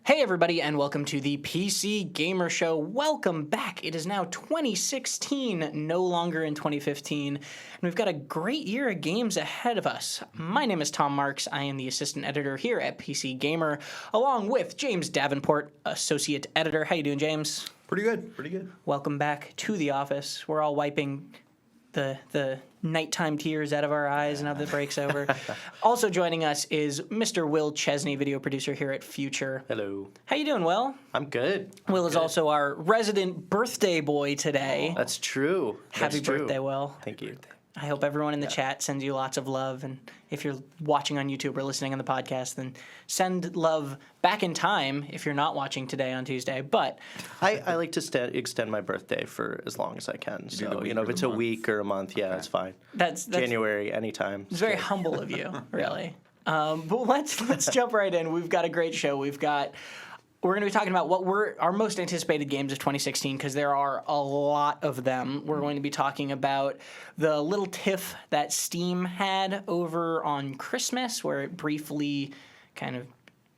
Hey everybody, and welcome to the PC Gamer Show. Welcome back. It is now 2016, no longer in 2015, and we've got a great year of games ahead of us. My name is Tom Marks. I am the assistant editor here at PC Gamer, along with James Davenport, associate editor. How you doing, James? Pretty good. Welcome back to the office. We're all wiping the nighttime tears out of our eyes now that the break's over. Also joining us is Mr. Will Chesney, video producer here at Future. Hello. How you doing, Will? I'm good. Will is also our resident birthday boy today. That's true. Happy birthday, Will. Thank you. I hope everyone in the chat sends you lots of love. And if you're watching on YouTube or listening on the podcast, then send love back in time if you're not watching today on Tuesday. But I like to extend my birthday for as long as I can. So, if it's a week or a month, it's fine. That's January, anytime. It's very humble of you, really. But let's jump right in. We've got a great show. We're going to be talking about what were our most anticipated games of 2016 because there are a lot of them. We're going to be talking about the little tiff that Steam had over on Christmas where it briefly kind of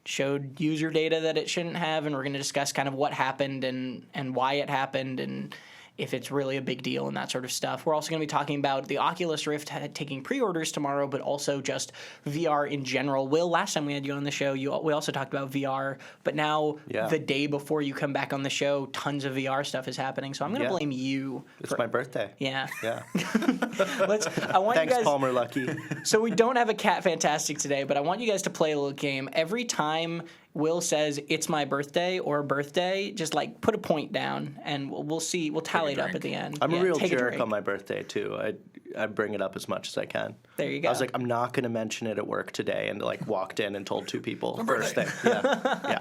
showed user data that it shouldn't have, and we're going to discuss kind of what happened and why it happened and if it's really a big deal and that sort of stuff. We're also going to be talking about the Oculus Rift taking pre-orders tomorrow, but also just VR in general. Will, last time we had you on the show, we also talked about VR, but now the day before you come back on the show, tons of VR stuff is happening. So I'm going to blame you. It's my birthday. Yeah. Thanks, you guys, Palmer Lucky. So we don't have a Cat Fantastic today, but I want you guys to play a little game. Every time Will says it's my birthday or birthday, just like put a point down and we'll see. We'll tally it up at the end. I'm a real jerk on my birthday too. I bring it up as much as I can. There you go. I was like, I'm not going to mention it at work today, and walked in and told two people first thing. Yeah.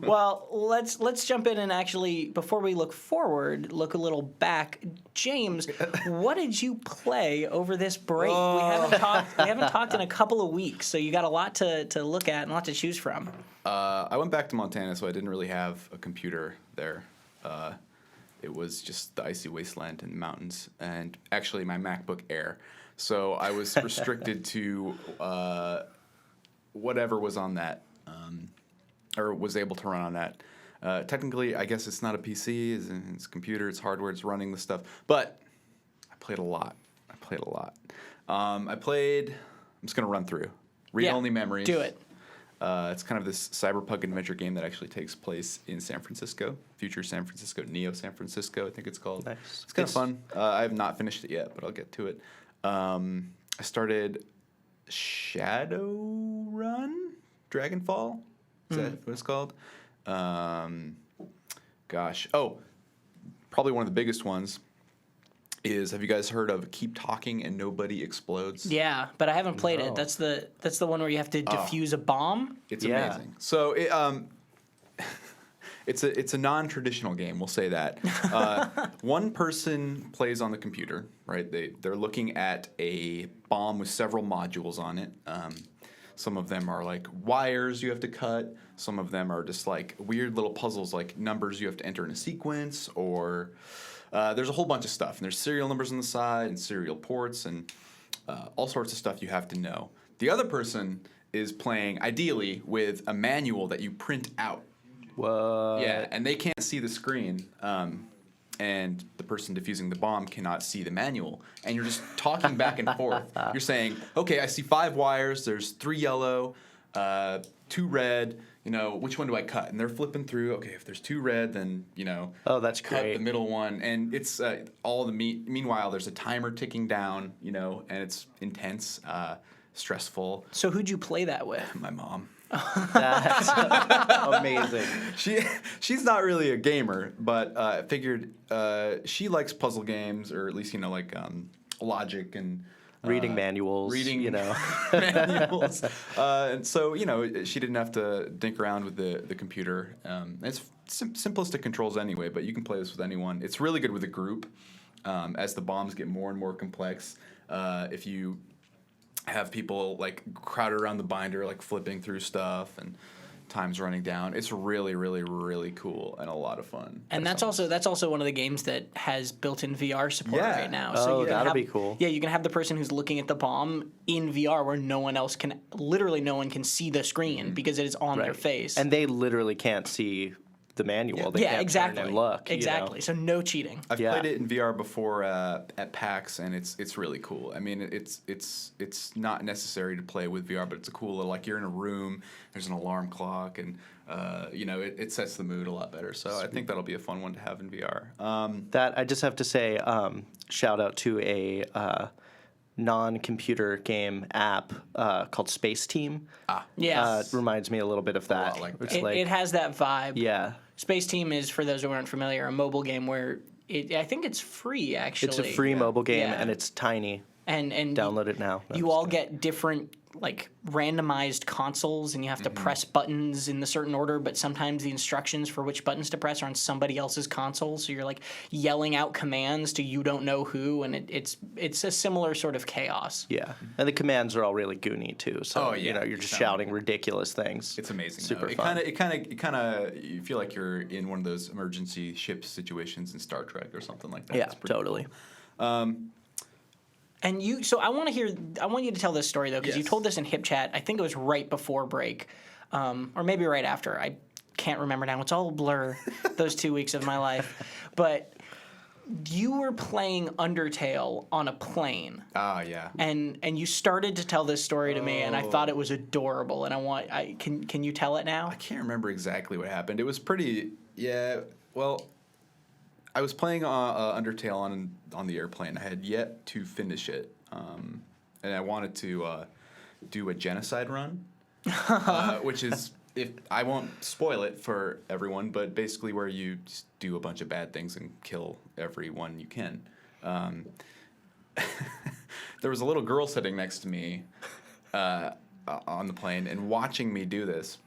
Well, let's jump in and actually, before we look forward, look a little back. James, what did you play over this break? We haven't talked in a couple of weeks, so you got a lot to look at and a lot to choose from. I went back to Montana, so I didn't really have a computer there. It was just the icy wasteland and mountains, and actually my MacBook Air. So I was restricted to whatever was on that, or was able to run on that. Technically, I guess it's not a PC, it's a computer, it's hardware, it's running the stuff. But I played a lot. I'm just going to run through. Read-only memories. Do it. It's kind of this cyberpunk adventure game that actually takes place in San Francisco, future San Francisco, Neo San Francisco, I think it's called. Nice. It's kind of fun. I have not finished it yet, but I'll get to it. I started Shadowrun? Dragonfall? Is that what it's called? Probably one of the biggest ones is, have you guys heard of Keep Talking and Nobody Explodes? Yeah, but I haven't played it. That's the one where you have to defuse a bomb? It's amazing. So it's a non-traditional game, we'll say that. One person plays on the computer, right? They're looking at a bomb with several modules on it. Some of them are like wires you have to cut. Some of them are just like weird little puzzles, like numbers you have to enter in a sequence, or there's a whole bunch of stuff. And there's serial numbers on the side and serial ports and all sorts of stuff you have to know. The other person is playing, ideally, with a manual that you print out. Whoa. Yeah, and they can't see the screen, and the person defusing the bomb cannot see the manual. And you're just talking back and forth. You're saying, okay, I see 5 wires, there's 3 yellow, 2 red, which one do I cut? And they're flipping through, okay, if there's 2 red, then, oh, that's cut great. the middle one. And it's meanwhile, there's a timer ticking down, and it's intense, stressful. So who'd you play that with? My mom. That's amazing. She's not really a gamer, but I figured she likes puzzle games, or at least logic and reading manuals. Manuals. And so she didn't have to dink around with the computer. It's simplistic controls anyway, but you can play this with anyone. It's really good with a group. As the bombs get more and more complex, if you have people crowded around the binder, flipping through stuff, and times running down. It's really, really, really cool and a lot of fun. And that's also one of the games that has built-in VR support right now. So you can that'll have, be cool. Yeah, you can have the person who's looking at the bomb in VR where no one can see the screen because it is on their face. And they literally can't see the manual. They can't exactly. turn and look. Exactly. So no cheating. I've played it in VR before at PAX, and it's really cool. I mean, it's not necessary to play with VR, but it's a cool little, like, you're in a room, there's an alarm clock, and it sets the mood a lot better. So I think that'll be a fun one to have in VR. That I just have to say, shout out to a non-computer game app called Space Team. Yes. Reminds me a little bit of that. Like that. It has that vibe. Yeah. Space Team is, for those who aren't familiar, a mobile game where I think it's free, actually. It's a free mobile game, and it's tiny. And download it now. You all get different, like, randomized consoles, and you have to press buttons in the certain order, but sometimes the instructions for which buttons to press are on somebody else's console, so you're, like, yelling out commands to you don't know who, and it's a similar sort of chaos. Yeah, and the commands are all really goony too. So you're just shouting ridiculous things. It's amazing. Super fun. fun. It kind of you feel like you're in one of those emergency ship situations in Star Trek or something like that. Yeah, It's pretty totally. cool. And I want you to tell this story, though, because you told this in Hip Chat. I think it was right before break, or maybe right after. I can't remember now. It's all a blur, those 2 weeks of my life. But you were playing Undertale on a plane. Ah, yeah. And you started to tell this story to me, and I thought it was adorable. And can you tell it now? I can't remember exactly what happened. It was pretty, well, I was playing Undertale on the airplane. I had yet to finish it, and I wanted to do a genocide run, which is, if I won't spoil it for everyone, but basically where you just do a bunch of bad things and kill everyone you can. There was a little girl sitting next to me on the plane and watching me do this.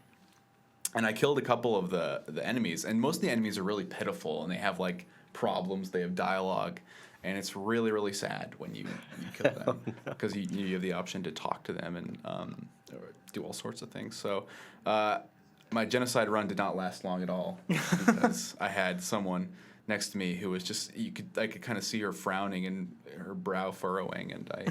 And I killed a couple of the enemies, and most of the enemies are really pitiful, and they have, like, problems, they have dialogue, and it's really, really sad when you kill them, because you have the option to talk to them and do all sorts of things. So my genocide run did not last long at all, because I had someone next to me who was just, I could kind of see her frowning and her brow furrowing, and I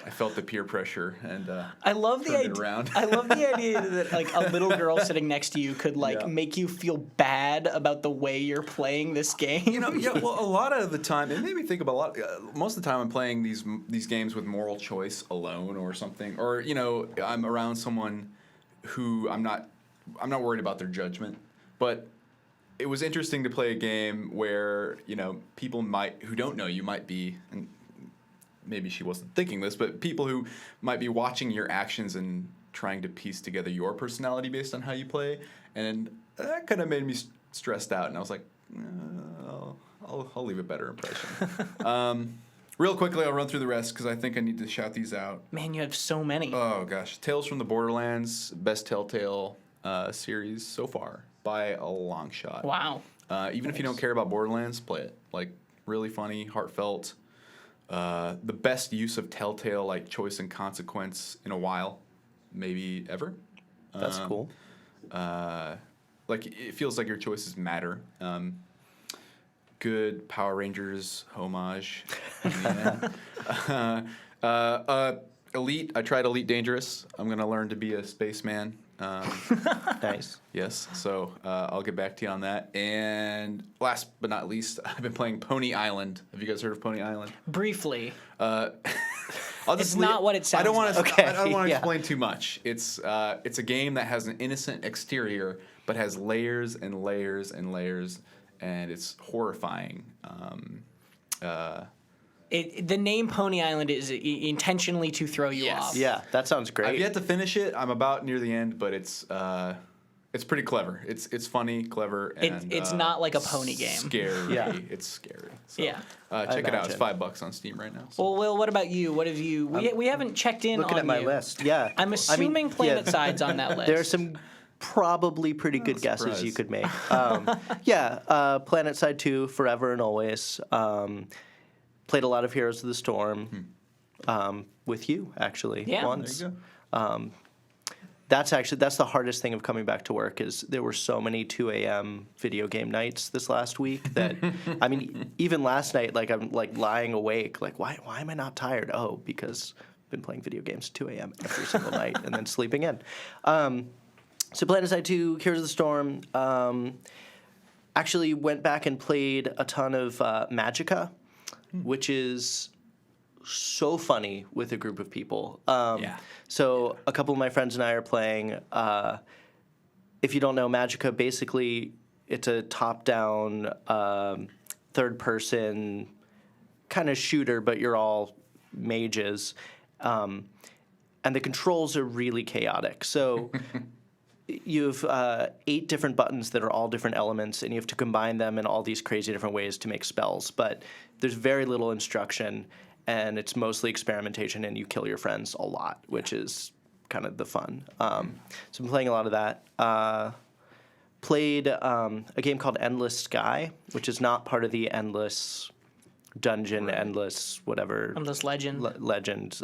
felt the peer pressure, and I love the idea. Around. I love the idea that, like, a little girl sitting next to you could, like, make you feel bad about the way you're playing this game. Well, a lot of the time, it made me think about most of the time I'm playing these games with moral choice alone or something, or I'm around someone who I'm not worried about their judgment, but it was interesting to play a game where, people who don't know you might be, and maybe she wasn't thinking this, but people who might be watching your actions and trying to piece together your personality based on how you play. And that kind of made me stressed out. And I was like, I'll leave a better impression. Real quickly, I'll run through the rest because I think I need to shout these out. Man, you have so many. Oh, gosh. Tales from the Borderlands, best Telltale series so far. By a long shot. Wow. Even if you don't care about Borderlands, play it. Like, really funny, heartfelt. The best use of Telltale, like, choice and consequence in a while, maybe ever. That's cool. Like, it feels like your choices matter. Good Power Rangers homage. Elite. I tried Elite Dangerous. I'm going to learn to be a spaceman. Nice. Yes, so I'll get back to you on that. And last but not least, I've been playing Pony Island. Have you guys heard of Pony Island? Briefly. It's not what it sounds I don't want to. like. I don't want to explain too much. It's a game that has an innocent exterior, but has layers and layers and layers, and it's horrifying. The name Pony Island is intentionally to throw you off. Yeah, that sounds great. I've yet to finish it. I'm about near the end, but it's pretty clever. It's funny, clever, and it's not like a pony game. Scary. Yeah. It's scary. So, Yeah. check it out. It's $5 on Steam right now. So. Well, Will, what about you? What have you? We haven't checked in Looking on at my you. list. Yeah. I'm assuming Planet Side's on that list. There are some probably pretty good guesses you could make. Planet Side 2, Forever and Always. Played a lot of Heroes of the Storm with you, actually, once. There you go. that's the hardest thing of coming back to work is there were so many 2 a.m. video game nights this last week that I mean even last night like I'm like lying awake like why am I not tired? Oh, because I've been playing video games 2 a.m. every single night and then sleeping in. So PlanetSide 2, Heroes of the Storm. Actually went back and played a ton of Magicka, which is so funny with a group of people. So a couple of my friends and I are playing. If you don't know Magicka, basically it's a top-down, third-person kind of shooter, but you're all mages. And the controls are really chaotic. So you have 8 different buttons that are all different elements, and you have to combine them in all these crazy different ways to make spells. But there's very little instruction, and it's mostly experimentation, and you kill your friends a lot, which is kind of the fun. So I've been playing a lot of that. Played a game called Endless Sky, which is not part of the Endless Dungeon, Endless whatever. Endless Legend. Legend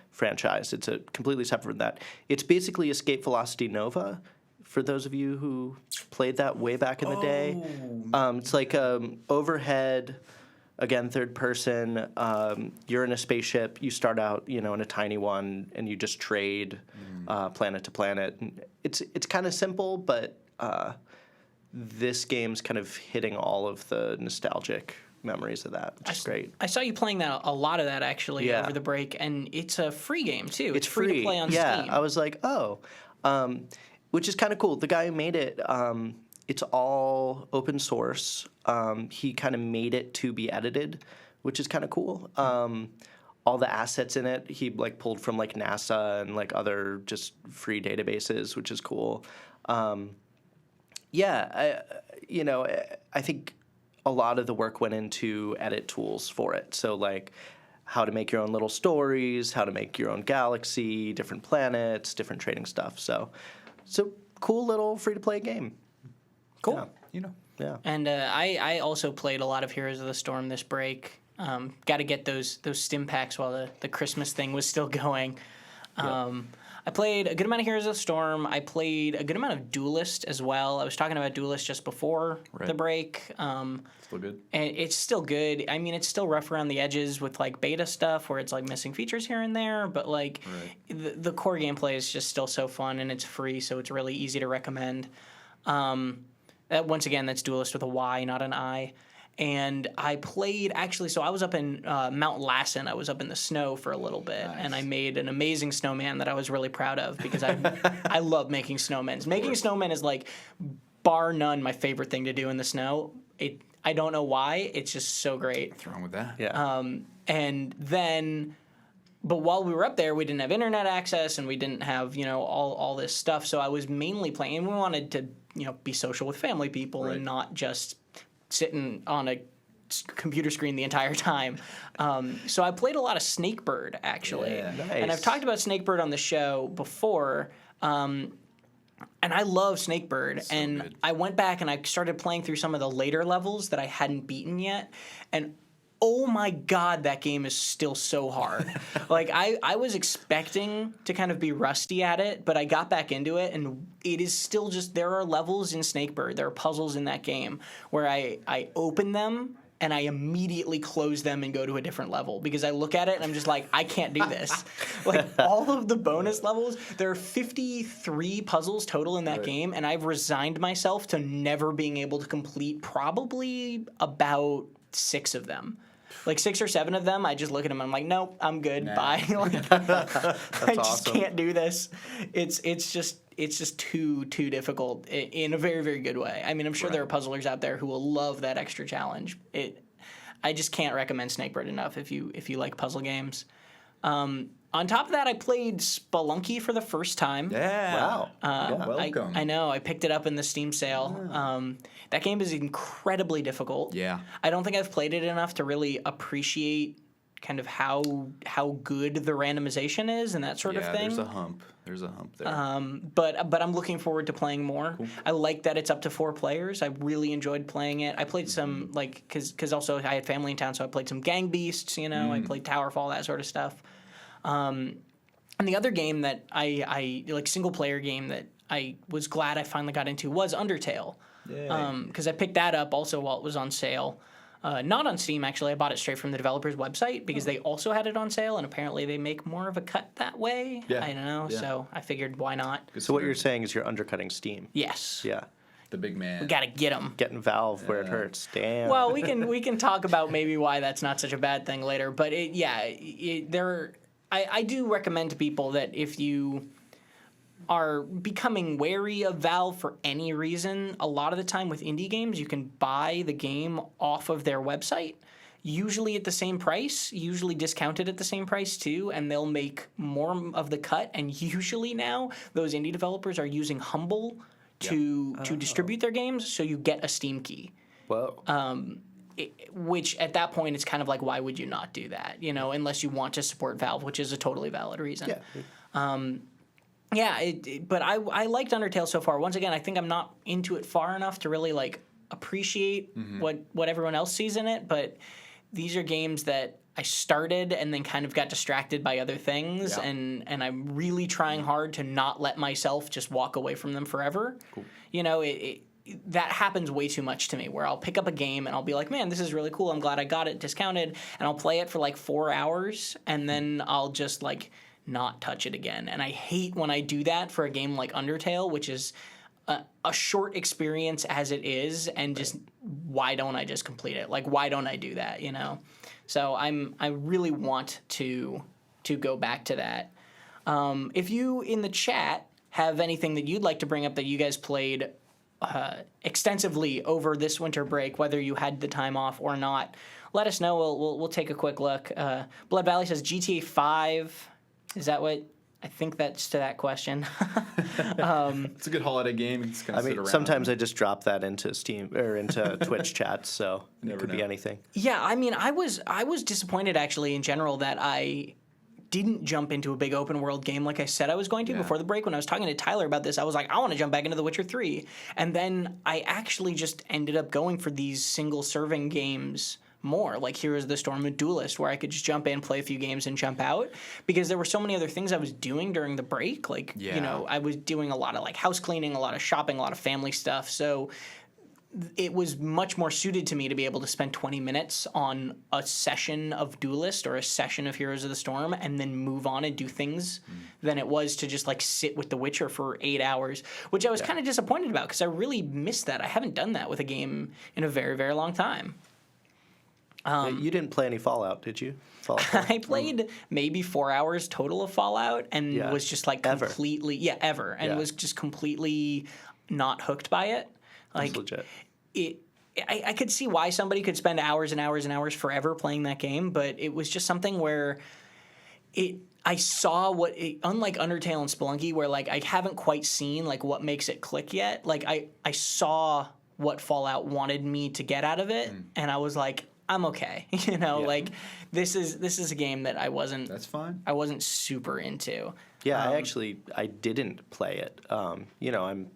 franchise. It's a completely separate from that. It's basically Escape Velocity Nova, for those of you who played that way back in the day. It's like overhead, again, third person. You're in a spaceship. You start out, in a tiny one, and you just trade planet to planet. And it's kind of simple, but this game's kind of hitting all of the nostalgic memories of that, which is great. I saw you playing a lot of that actually over the break, and it's a free game too. It's free to play on Steam. I was like, which is kind of cool. The guy who made it, it's all open source. He kind of made it to be edited, which is kind of cool. All the assets in it, he pulled from NASA and other just free databases, which is cool. I think a lot of the work went into edit tools for it. So how to make your own little stories, how to make your own galaxy, different planets, different trading stuff. So cool little free-to-play game. Cool. Yeah. And I also played a lot of Heroes of the Storm this break. Got to get those stim packs while the Christmas thing was still going. I played a good amount of Heroes of the Storm. I played a good amount of Duelist as well. I was talking about Duelist just before the break. Still good? And it's still good. I mean, it's still rough around the edges with beta stuff where it's missing features here and there, but the core gameplay is just still so fun, and it's free, so it's really easy to recommend. Once again, that's Duelist with a Y, not an I. And I played, so I was up in Mount Lassen. I was up in the snow for a little bit, and I made an amazing snowman that I was really proud of because I love making snowmen. Making snowmen is, bar none, my favorite thing to do in the snow. I don't know why. It's just so great. What's wrong with that? Yeah. And then, but while we were up there, we didn't have internet access, and we didn't have, all this stuff. So I was mainly playing, and we wanted to, be social with family people and not just sitting on a computer screen the entire time. So I played a lot of Snakebird, actually. Yeah, nice. And I've talked about Snakebird on the show before, and I love Snakebird. So and good. I went back and I started playing through some of the later levels that I hadn't beaten yet. And oh my God, that game is still so hard. I was expecting to kind of be rusty at it, but I got back into it, and it is still just, there are levels in Snakebird, there are puzzles in that game where I open them and I immediately close them and go to a different level because I look at it and I'm just I can't do this. All of the bonus levels, there are 53 puzzles total in that game, and I've resigned myself to never being able to complete probably about 6 of them. 6 or 7 of them, I just look at them and I'm like, nope, I'm good. Bye. I just can't do this. It's just too difficult in a very, very good way. I mean, I'm sure there are puzzlers out there who will love that extra challenge. I just can't recommend Snakebird enough if you like puzzle games. On top of that, I played Spelunky for the first time. Yeah. Wow. Welcome. I know. I picked it up in the Steam sale. Yeah. That game is incredibly difficult. Yeah. I don't think I've played it enough to really appreciate kind of how good the randomization is and that sort of thing. There's a hump there. But I'm looking forward to playing more. Cool. I like that it's up to 4 players. I really enjoyed playing it. I played some because also I had family in town, so I played some Gang Beasts. I played Towerfall, that sort of stuff. And the other game that I like single player game that I was glad I finally got into was Undertale. Because I picked that up also while it was on sale. Not on Steam, actually. I bought it straight from the developer's website because they also had it on sale, and apparently they make more of a cut that way. Yeah. I don't know, so I figured why not? So what you're saying is you're undercutting Steam. Yes. Yeah. The big man. We got to get them. Getting Valve where it hurts. Damn. Well, we can talk about maybe why that's not such a bad thing later, but I do recommend to people that if you are becoming wary of Valve for any reason, a lot of the time with indie games, you can buy the game off of their website, usually at the same price, usually discounted at the same price too, and they'll make more of the cut. And usually now, those indie developers are using Humble to distribute their games, so you get a Steam key. Whoa. Which at that point, it's kind of like, why would you not do that? You know, unless you want to support Valve, which is a totally valid reason. Yeah. But I liked Undertale so far. Once again, I think I'm not into it far enough to really like appreciate what everyone else sees in it. But these are games that I started and then kind of got distracted by other things, and I'm really trying hard to not let myself just walk away from them forever. Cool. You know, that happens way too much to me, where I'll pick up a game and I'll be like, man, this is really cool. I'm glad I got it discounted, and I'll play it for like 4 hours, and then I'll just like not touch it again. And I hate when I do that for a game like Undertale, which is a short experience as it is, and just why don't I just complete it? Like, why don't I do that, you know? So I really want to go back to that. If you in the chat have anything that you'd like to bring up that you guys played extensively over this winter break, whether you had the time off or not, let us know. We'll take a quick look. Blood Valley says GTA 5. Is that what? I think that's to that question. It's a good holiday game. You just kind of sit around. Sometimes I just drop that into Steam or into Twitch chats, so it could be anything. Yeah, I mean, I was disappointed actually in general that I didn't jump into a big open world game like I said I was going to before the break. When I was talking to Tyler about this, I was like, I want to jump back into The Witcher 3. And then I actually just ended up going for these single serving games more, like Heroes of the Storm and Duelist, where I could just jump in, play a few games, and jump out, because there were so many other things I was doing during the break. Like, you know, I was doing a lot of like house cleaning, a lot of shopping, a lot of family stuff. So it was much more suited to me to be able to spend 20 minutes on a session of Duelist or a session of Heroes of the Storm and then move on and do things than it was to just like sit with The Witcher for 8 hours, which I was kind of disappointed about because I really missed that. I haven't done that with a game in a very, very long time. You didn't play any Fallout, did you? Fallout. I played maybe 4 hours total of Fallout and was just like completely ever, and was just completely not hooked by it. Like, that's legit. I could see why somebody could spend hours and hours and hours forever playing that game, but it was just something where I saw unlike Undertale and Spelunky, where like I haven't quite seen like what makes it click yet. Like I saw what Fallout wanted me to get out of it, and I was like, I'm okay. You know, like this is a game that I wasn't. That's fine. I wasn't super into. Yeah, I didn't play it. You know, I'm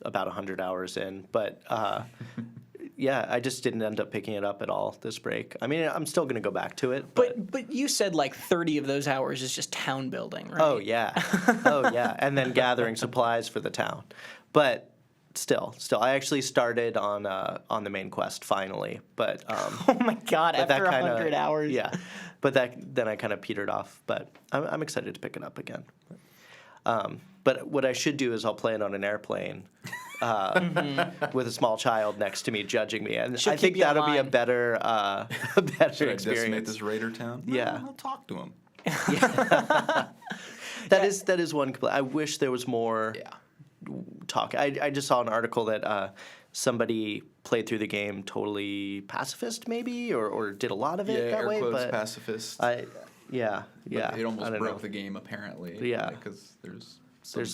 about 100 hours in, but yeah, I just didn't end up picking it up at all this break. I mean, I'm still going to go back to it. But you said like 30 of those hours is just town building, right? Oh yeah, and then gathering supplies for the town. But still, I actually started on the main quest finally. But oh my god, after 100 hours. Yeah, but then I kind of petered off. But I'm excited to pick it up again. But what I should do is I'll play it on an airplane with a small child next to me judging me, and I think that'll be a better Should I experience. decimate this raider town? Yeah. I'll talk to him. That is one complaint. I wish there was more talk. I just saw an article that somebody played through the game totally pacifist, maybe, or did a lot of it that way. Quotes, but pacifist. Yeah. It almost broke know. the game, apparently. Yeah. Because there's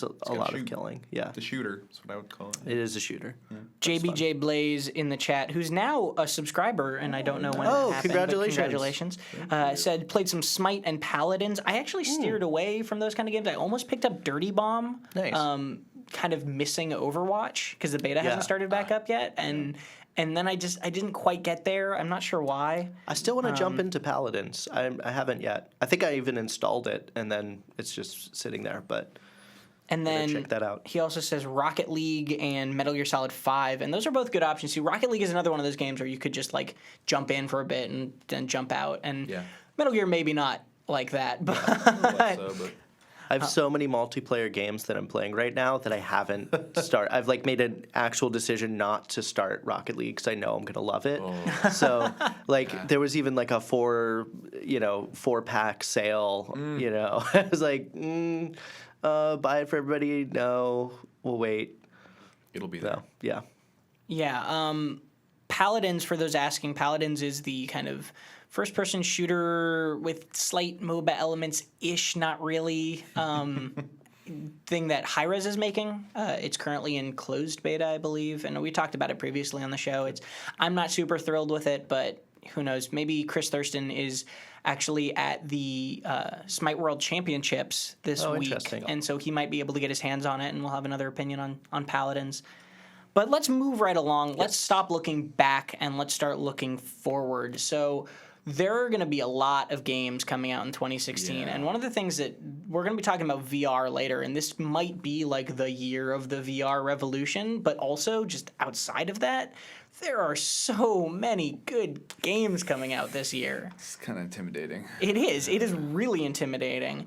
a lot of killing. Yeah. The shooter is what I would call it. It is a shooter. Yeah. JBJ Blaze in the chat, who's now a subscriber, and I don't know when it happened. Congratulations. Said played some Smite and Paladins. I actually steered away from those kind of games. I almost picked up Dirty Bomb. Nice. Kind of missing Overwatch because the beta hasn't started back up yet, and and then I didn't quite get there. I'm not sure why. I still want to jump into Paladins. I haven't yet. I think I even installed it, and then it's just sitting there. But And then check that out. He also says Rocket League and Metal Gear Solid 5, and those are both good options too. Rocket League is another one of those games where you could just like jump in for a bit and then jump out. And Metal Gear maybe not like that, but I have so many multiplayer games that I'm playing right now that I haven't started. I've like made an actual decision not to start Rocket League because I know I'm gonna love it. So like there was even like a 4-pack sale. You know, I was like, buy it for everybody. No, we'll wait. It'll be there. So, yeah. Yeah. Paladins, for those asking, Paladins is the kind of first-person shooter with slight MOBA elements-ish, not really, thing that Hi-Rez is making. It's currently in closed beta, I believe, and we talked about it previously on the show. I'm not super thrilled with it, but who knows? Maybe Chris Thurston is actually at the Smite World Championships this week, and so he might be able to get his hands on it, and we'll have another opinion on Paladins. But let's move right along. Yes. Let's stop looking back and let's start looking forward. So there are going to be a lot of games coming out in 2016. And one of the things that we're going to be talking about VR later, and this might be like the year of the VR revolution, but also just outside of that, there are so many good games coming out this year. It's kind of intimidating. It is. It is really intimidating.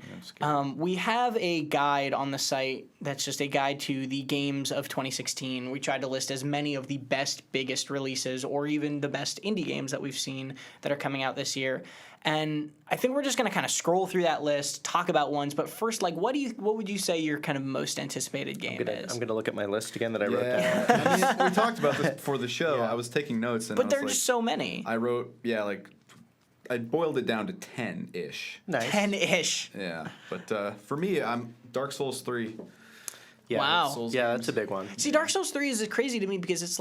We have a guide on the site that's just a guide to the games of 2016. We tried to list as many of the best, biggest releases or even the best indie games that we've seen that are coming out this year. And I think we're just going to kind of scroll through that list, talk about ones. But first, like, what would you say your kind of most anticipated game is? I'm going to look at my list again that I wrote down. I mean, we talked about this before the show. I was taking notes, but there are just so many. I wrote, I boiled it down to 10-ish. Nice. 10-ish. Yeah, but for me, I'm Dark Souls 3. Yeah, wow. Souls yeah, games. that's a big one. See, Dark Souls 3 is crazy to me because it's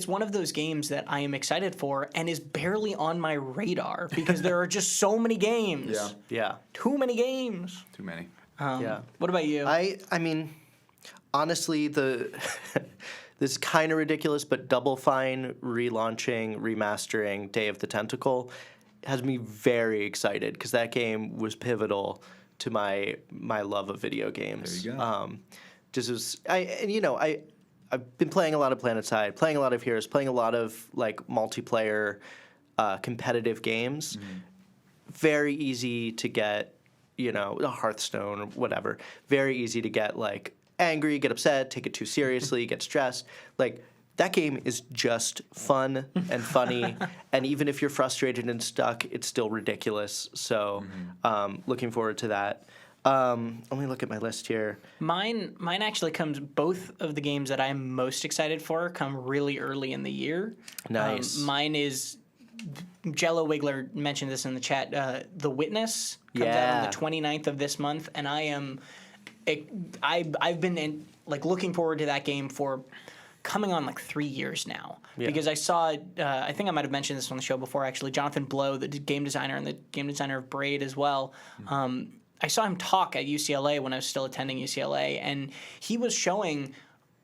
one of those games that I am excited for and is barely on my radar because there are just so many games. Yeah. Too many games. Too many. What about you? I mean, honestly, this is kind of ridiculous, but Double Fine relaunching, remastering Day of the Tentacle has me very excited because that game was pivotal to my love of video games. There you go. I've been playing a lot of PlanetSide, playing a lot of Heroes, playing a lot of like multiplayer competitive games. Very easy to get, Hearthstone or whatever. Very easy to get like angry, get upset, take it too seriously, get stressed. Like that game is just fun and funny, and even if you're frustrated and stuck, it's still ridiculous. So, looking forward to that. Let me look at my list here. Mine actually comes. Both of the games that I'm most excited for come really early in the year. Nice. Mine is Jello Wiggler mentioned this in the chat. The Witness comes out on the 29th of this month, and I've been looking forward to that game for coming on like 3 years now because I saw I think I might have mentioned this on the show before actually. Jonathan Blow, the game designer and the game designer of Braid as well. I saw him talk at UCLA when I was still attending UCLA, and he was showing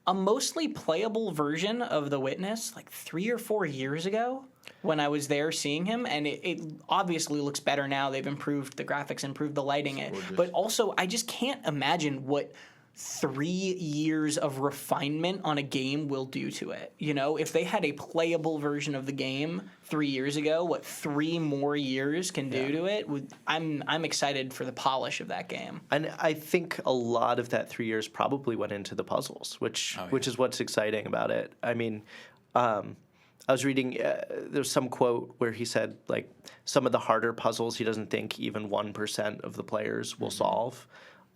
a mostly playable version of The Witness like 3 or 4 years ago when I was there seeing him, and it obviously looks better now. They've improved the graphics, improved the lighting, but also I just can't imagine what 3 years of refinement on a game will do to it. If they had a playable version of the game 3 years ago, what 3 more years can do to it, I'm excited for the polish of that game. And I think a lot of that 3 years probably went into the puzzles, which is what's exciting about it. I mean, I was reading, there's some quote where he said, like, some of the harder puzzles he doesn't think even 1% of the players will solve.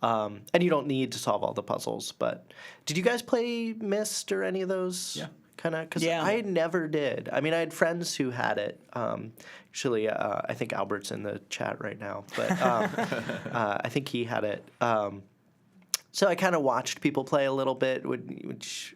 And you don't need to solve all the puzzles, but did you guys play Myst or any of those? Yeah. Kind of? Because I never did. I mean, I had friends who had it. Actually, I think Albert's in the chat right now, but I think he had it. So I kind of watched people play a little bit, which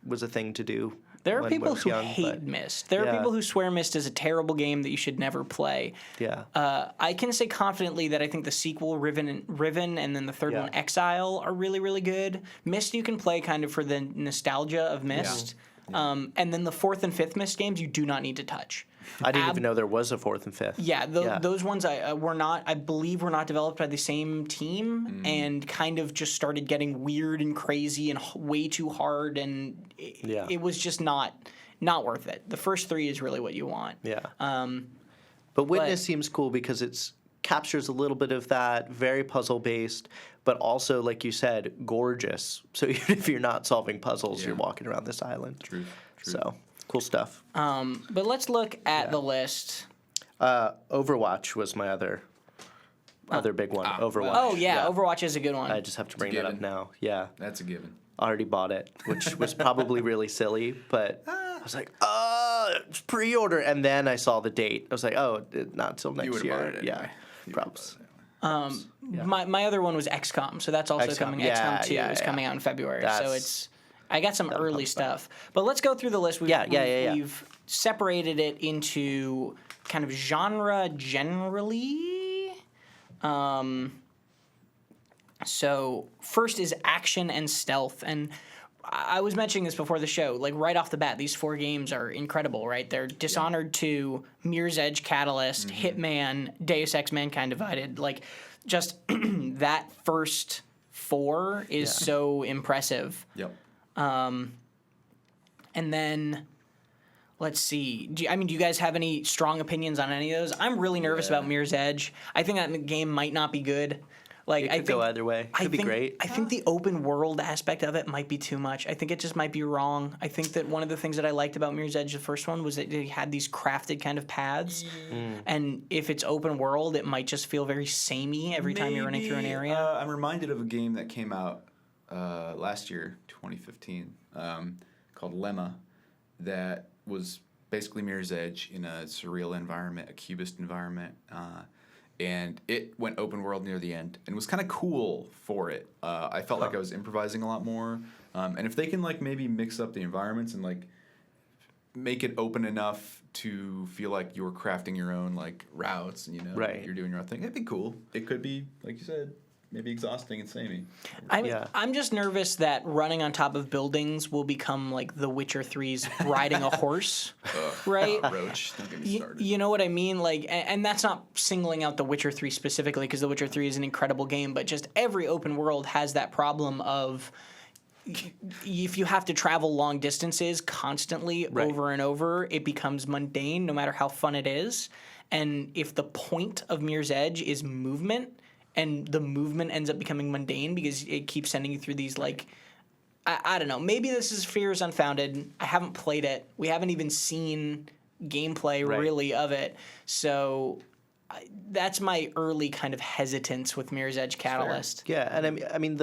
was a thing to do. There are people who hate Myst. There are people who swear Myst is a terrible game that you should never play. Yeah. I can say confidently that I think the sequel, Riven, and then the third one, Exile, are really, really good. Myst you can play kind of for the nostalgia of Myst. And then the 4th and 5th Myst games, you do not need to touch. I didn't even know there was a 4th and 5th. Yeah, those ones were not, I believe, were not developed by the same team and kind of just started getting weird and crazy and way too hard, and it was just not worth it. The first 3 is really what you want. Yeah. But Witness seems cool because it's captures a little bit of that, very puzzle-based, but also, like you said, gorgeous. So even if you're not solving puzzles, you're walking around this island. True. So, cool stuff. But let's look at the list. Overwatch was my other big one. Overwatch. Oh, yeah, Overwatch is a good one. I just have to bring that up now. Yeah. That's a given. Already bought it, which was probably really silly, but I was like, it's pre-order. And then I saw the date. I was like, not until next year. bought it anyway. Yeah. Props. My other one was XCOM, so that's also XCOM, coming. yeah, XCOM 2 is coming out in February, so That's- I got some early stuff. But let's go through the list. We've separated it into kind of genre generally. So first is action and stealth, and I was mentioning this before the show. Like right off the bat, these 4 games are incredible, right? They're Dishonored 2, Mirror's Edge, Catalyst, Hitman, Deus Ex: Mankind Divided. Like just that first 4 is so impressive. Yep. And then let's see. Do you guys have any strong opinions on any of those? I'm really nervous about Mirror's Edge. I think that game might not be good. Like It could go either way. Could be great. I think the open world aspect of it might be too much. I think it just might be wrong. I think that one of the things that I liked about Mirror's Edge, the first one, was that it had these crafted kind of paths. And if it's open world, it might just feel very samey every time you're running through an area. I'm reminded of a game that came out last year, 2015, called Lemma, that was basically Mirror's Edge in a surreal environment, a cubist environment. And it went open world near the end and was kind of cool for it. I felt like I was improvising a lot more. And if they can maybe mix up the environments and make it open enough to feel like you're crafting your own routes and you're doing your own thing, it'd be cool. It could be, like you said, maybe exhausting and samey. I'm just nervous that running on top of buildings will become like The Witcher 3's riding a horse, right? Roach, don't get me started. You know what I mean? And that's not singling out The Witcher 3 specifically, because The Witcher 3 is an incredible game, but just every open world has that problem of if you have to travel long distances constantly over and over, it becomes mundane no matter how fun it is. And if the point of Mirror's Edge is movement, and the movement ends up becoming mundane because it keeps sending you through these I don't know. Maybe this is fear is unfounded. I haven't played it. We haven't even seen gameplay really of it. So that's my early kind of hesitance with Mirror's Edge Catalyst. Fair. Yeah, and I mean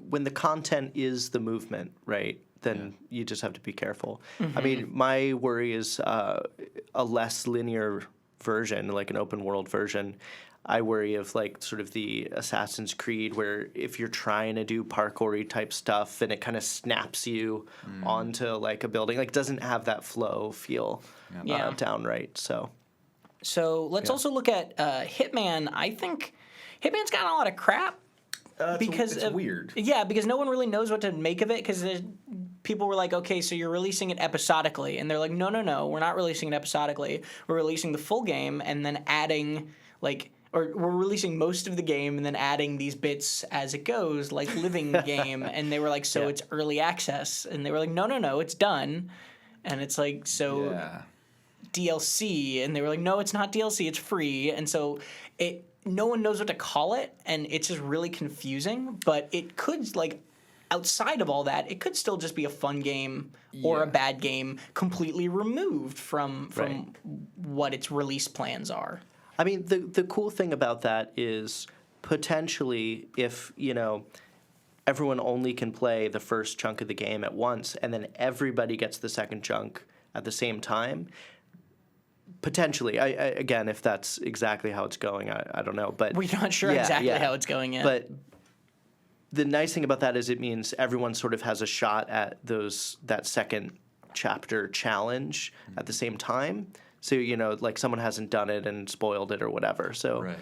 when the content is the movement, right? Then you just have to be careful. I mean, my worry is a less linear version, like an open world version. I worry of sort of the Assassin's Creed, where if you're trying to do parkour-y type stuff and it kind of snaps you onto a building, it doesn't have that flow feel downright. So let's also look at Hitman. I think Hitman's got a lot of crap. Because it's weird. Yeah, because no one really knows what to make of it, because people were like, okay, so you're releasing it episodically. And they're like, no, we're not releasing it episodically. We're releasing the full game and then adding or we're releasing most of the game and then adding these bits as it goes, like living the game. And they were like, so it's early access. And they were like, no, it's done. And it's like, DLC. And they were like, no, it's not DLC, it's free. And so no one knows what to call it, and it's just really confusing. But it could, outside of all that, it could still just be a fun game or a bad game completely removed from what its release plans are. I mean, the cool thing about that is potentially if, everyone only can play the first chunk of the game at once and then everybody gets the second chunk at the same time, potentially. Again, if that's exactly how it's going, I don't know. But we're not sure exactly how it's going yet. But the nice thing about that is it means everyone sort of has a shot at that second chapter challenge at the same time. So, someone hasn't done it and spoiled it or whatever. So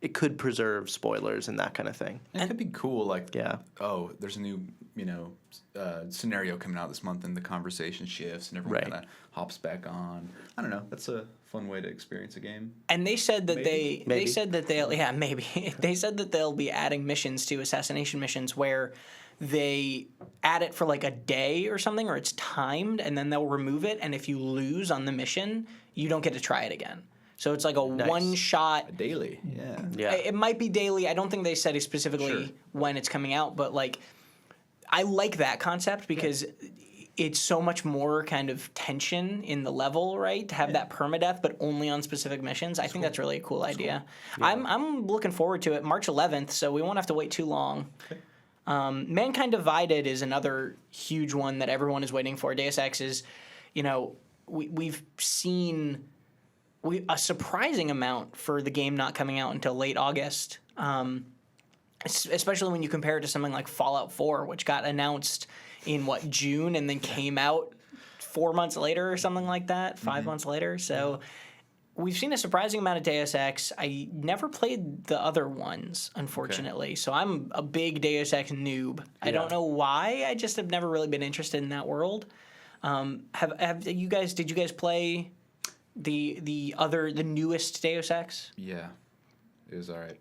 it could preserve spoilers and that kind of thing. And it could be cool, like, Yeah. oh, there's a new, scenario coming out this month, and the conversation shifts, and everyone Right. kind of hops back on. I don't know. That's a fun way to experience a game. And they said that they Maybe. said that they'll maybe they said that they'll be adding missions to assassination missions where they add it for like a day or something, or it's timed, and then they'll remove it. And if you lose on the mission, you don't get to try it again. So it's like a one shot. Daily, yeah. Yeah. It might be daily. I don't think they said specifically Sure. when it's coming out, but like I like that concept because it's so much more kind of tension in the level, right? To have that permadeath, but only on specific missions. I think that's really a cool idea. I'm looking forward to it. March 11th, so we won't have to wait too long. Okay. Mankind Divided is another huge one that everyone is waiting for. Deus Ex is, we've seen a surprising amount for the game not coming out until late August. Especially when you compare it to something like Fallout 4, which got announced in June and then came out 4 months later or something like that, 5 months later. So we've seen a surprising amount of Deus Ex. I never played the other ones, unfortunately. So I'm a big Deus Ex noob. I don't know why. I just have never really been interested in that world. Did you guys play the newest Deus Ex? Yeah. It was all right.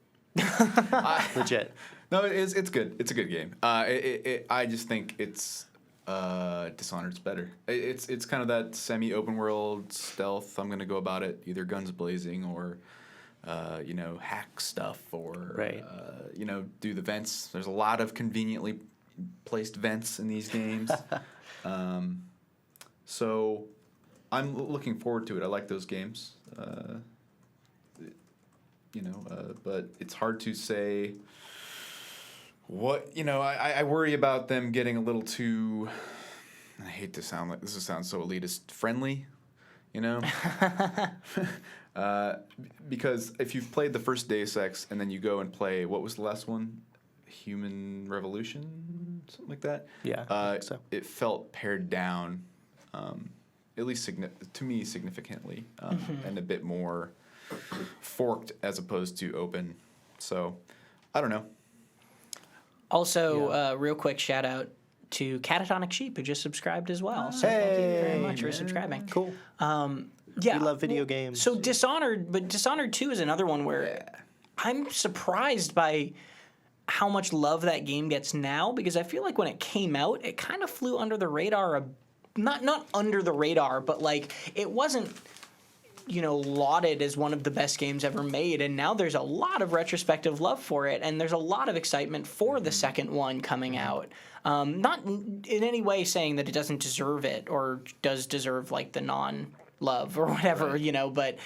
Legit. No, it's good. It's a good game. I just think it's Dishonored's better. It's kind of that semi-open world stealth. I'm gonna go about it either guns blazing or hack stuff or Right. do the vents. There's a lot of conveniently placed vents in these games. So I'm looking forward to it. I like those games. But it's hard to say what, I worry about them getting a little too, I hate to sound like, this sounds so elitist, friendly, because if you've played the first Deus Ex and then you go and play, what was the last one? Human Revolution? Something like that? Yeah, I think so. It felt pared down, at least to me, significantly, and a bit more forked as opposed to open. So, I don't know. Also, real quick shout out to Catatonic Sheep, who just subscribed as well. So thank you very much for subscribing. Cool. Yeah, We love video games. So Dishonored 2 is another one where I'm surprised by how much love that game gets now, because I feel like when it came out, it kind of flew under the radar. Not under the radar, but like it wasn't lauded as one of the best games ever made, and now there's a lot of retrospective love for it, and there's a lot of excitement for the second one coming out. Not in any way saying that it doesn't deserve it or does deserve like the non-love or whatever, but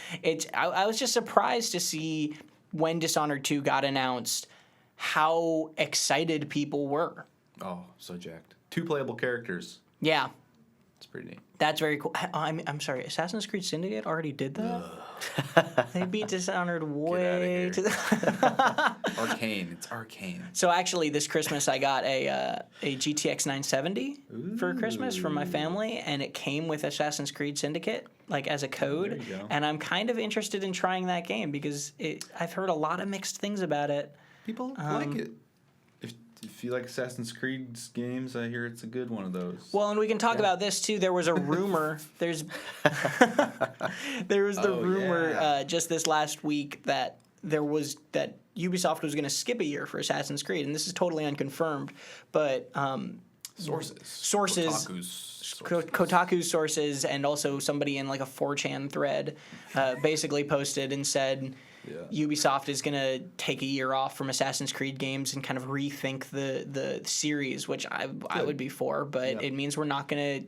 I was just surprised to see when Dishonored 2 got announced how excited people were. Oh, so jacked. 2 playable characters. Yeah. It's pretty neat. That's very cool. I'm sorry, Assassin's Creed Syndicate already did that? They beat Dishonored way here. to the... Arcane. It's Arcane. So actually, this Christmas I got a GTX 970 for Christmas from my family, and it came with Assassin's Creed Syndicate, like as a code. There you go. And I'm kind of interested in trying that game because I've heard a lot of mixed things about it. People like it. If you like Assassin's Creed games, I hear it's a good one of those. Well, and we can talk about this too. There was a rumor. There was the rumor just this last week that Ubisoft was going to skip a year for Assassin's Creed, and this is totally unconfirmed. But sources. Kotaku's sources, and also somebody in like a 4chan thread basically posted and said Ubisoft is going to take a year off from Assassin's Creed games and kind of rethink the series, which I would be for, but it means we're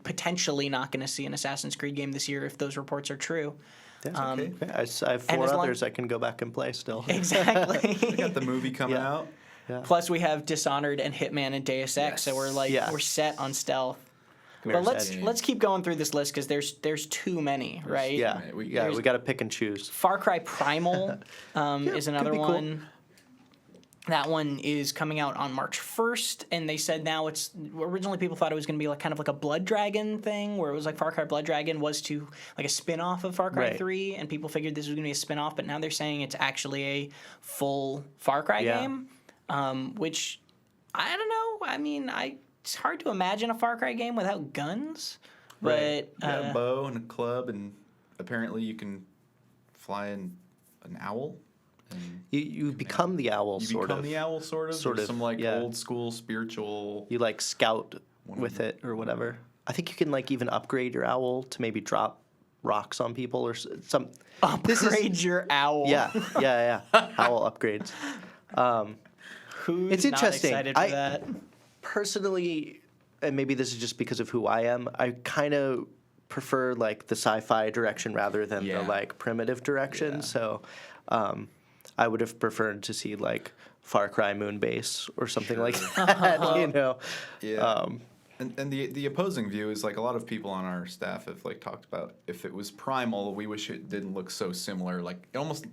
potentially not going to see an Assassin's Creed game this year if those reports are true. That's okay. I have 4 others I can go back and play still. Exactly. We got the movie coming out. Yeah. Plus we have Dishonored and Hitman and Deus Ex, so we're set on stealth. But let's keep going through this list because there's too many, right? Yeah, we got to pick and choose. Far Cry Primal is another cool. one. That one is coming out on March 1st, and they said now it's originally people thought it was going to be like kind of like a Blood Dragon thing, where it was like Far Cry Blood Dragon was to like a spin-off of Far Cry Right. 3, and people figured this was going to be a spin-off, but now they're saying it's actually a full Far Cry game, which I don't know. I mean, it's hard to imagine a Far Cry game without guns, Right. but You got a bow and a club, and apparently you can fly an owl. And You become the owl, you sort become of. the owl, sort of. Sort There's of, some like yeah. old school spiritual. You like scout with it or whatever. I think you can like even upgrade your owl to maybe drop rocks on people or some. upgrade your owl. Yeah. Owl upgrades. Who's It's not interesting. excited for that? Personally, and maybe this is just because of who I am, I kind of prefer like the sci-fi direction rather than Yeah. the like primitive direction. Yeah. So I would have preferred to see like Far Cry Moonbase or something like that, you know. Yeah. And the opposing view is like a lot of people on our staff have like talked about if it was Primal, we wish it didn't look so similar. Like it almost,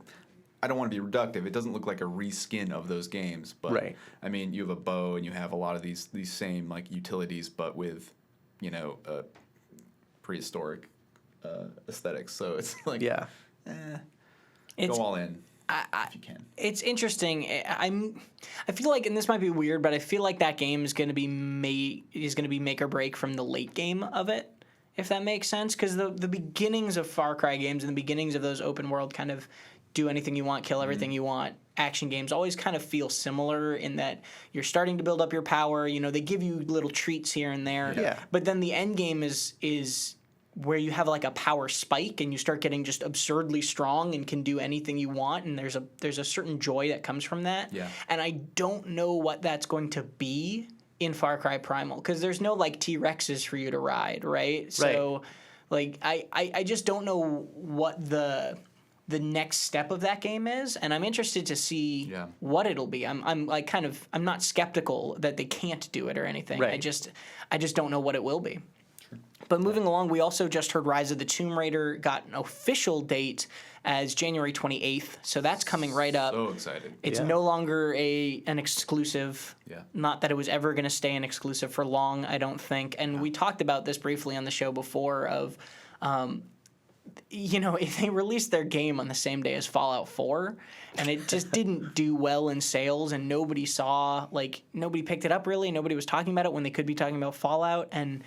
I don't want to be reductive. It doesn't look like a reskin of those games, but Right. I mean, you have a bow and you have a lot of these same like utilities, but with, prehistoric aesthetics. So it's like, Yeah. It's, go all in if you can. it's interesting. I feel like, and this might be weird, but I feel like that game is going to be make or break from the late game of it, if that makes sense. Because the beginnings of Far Cry games and the beginnings of those open world kind of do anything you want, kill everything you want action games always kind of feel similar in that you're starting to build up your power. You know, they give you little treats here and there. Yeah. But then the end game is where you have like a power spike and you start getting just absurdly strong and can do anything you want, and there's a certain joy that comes from that. Yeah. And I don't know what that's going to be in Far Cry Primal, because there's no like T-Rexes for you to ride, right? So like I just don't know what the next step of that game is, and I'm interested to see what it'll be. I'm like I'm not skeptical that they can't do it or anything. Right. I just don't know what it will be. But moving along, we also just heard Rise of the Tomb Raider got an official date as January 28th, so that's coming right up. So excited. It's no longer an exclusive. Yeah. Not that it was ever going to stay an exclusive for long, I don't think. And we talked about this briefly on the show before of, if they released their game on the same day as Fallout 4, and it just didn't do well in sales, and nobody picked it up really, nobody was talking about it when they could be talking about Fallout, and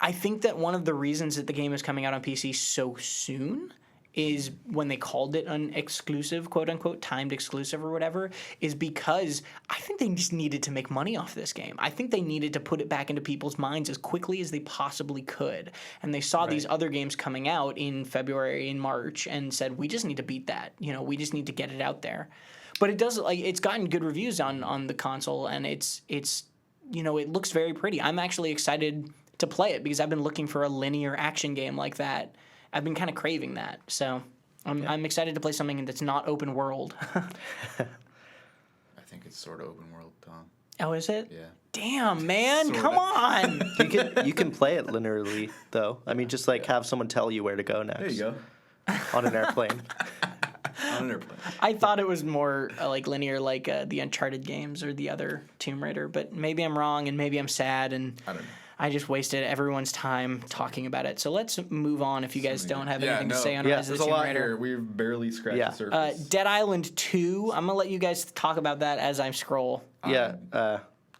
I think that one of the reasons that the game is coming out on PC so soon is when they called it an exclusive, quote unquote, timed exclusive or whatever, is because I think they just needed to make money off this game. I think they needed to put it back into people's minds as quickly as they possibly could. And they saw these other games coming out in February and March and said, we just need to beat that. We just need to get it out there. But it does, it's gotten good reviews on the console, and it's it looks very pretty. I'm actually excited to play it because I've been looking for a linear action game like that. I've been kind of craving that, so I'm excited to play something that's not open world. I think it's sort of open world, Tom. Oh, is it? Yeah. Damn, man, Sorta. come on. You can play it linearly though. I mean, just like have someone tell you where to go next. There you go. On an airplane. On an airplane. I thought it was more like linear, like the Uncharted games or the other Tomb Raider, but maybe I'm wrong, and maybe I'm sad, and I don't know. I just wasted everyone's time talking about it. So let's move on if you guys don't have anything to say on Rise of There's the a Tomb lot Raider. here. We've barely scratched the surface. Dead Island 2, I'm going to let you guys talk about that as I scroll. Yeah.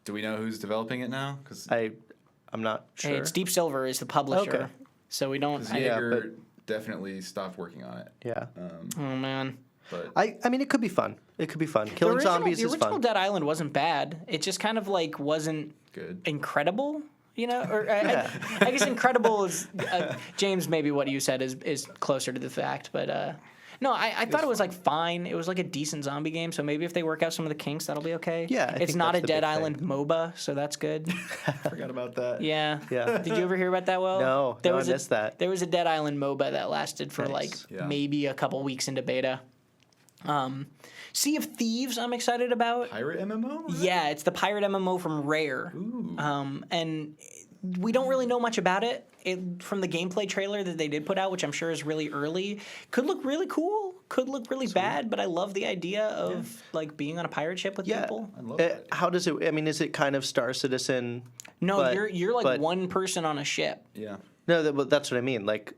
Do we know who's developing it now? Because I'm not sure. It's Deep Silver is the publisher. Okay. So we don't... Jaeger definitely stopped working on it. Yeah. Oh, man. But I mean, it could be fun. Killing zombies is The original fun. Dead Island wasn't bad. It just kind of wasn't good. incredible, Or I guess incredible is James. Maybe what you said is closer to the fact, but no, I thought it was fine. It was like a decent zombie game. So maybe if they work out some of the kinks, that'll be okay. Yeah, I it's think not a that's the Dead big Island MOBA, so that's good. Forgot about that. Yeah. Yeah. Did you ever hear about that? Well, No, I missed that. There was a Dead Island MOBA that lasted for Nice. maybe a couple weeks into beta. Sea of Thieves, I'm excited about. Pirate MMO? Right? Yeah, it's the pirate MMO from Rare. Ooh. And we don't really know much about it. From the gameplay trailer that they did put out, which I'm sure is really early, could look really cool. could look really bad, but I love the idea of like being on a pirate ship with people. I love that. How does it? I mean, is it kind of Star Citizen? No, but- you're like but- one person on a ship. Yeah. No, but that's what I mean. Like,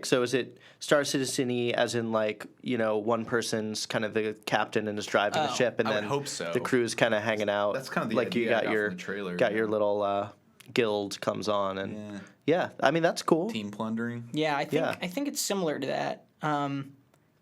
so is it Star Citizen-y as in like, one person's kind of the captain and is driving the ship, and I would then hope so. the crew's kind of hanging out. That's kind of the like idea you I got got your from the trailer, got yeah. your little guild comes on, and Yeah. yeah, I mean that's cool. Team plundering. Yeah, I think it's similar to that.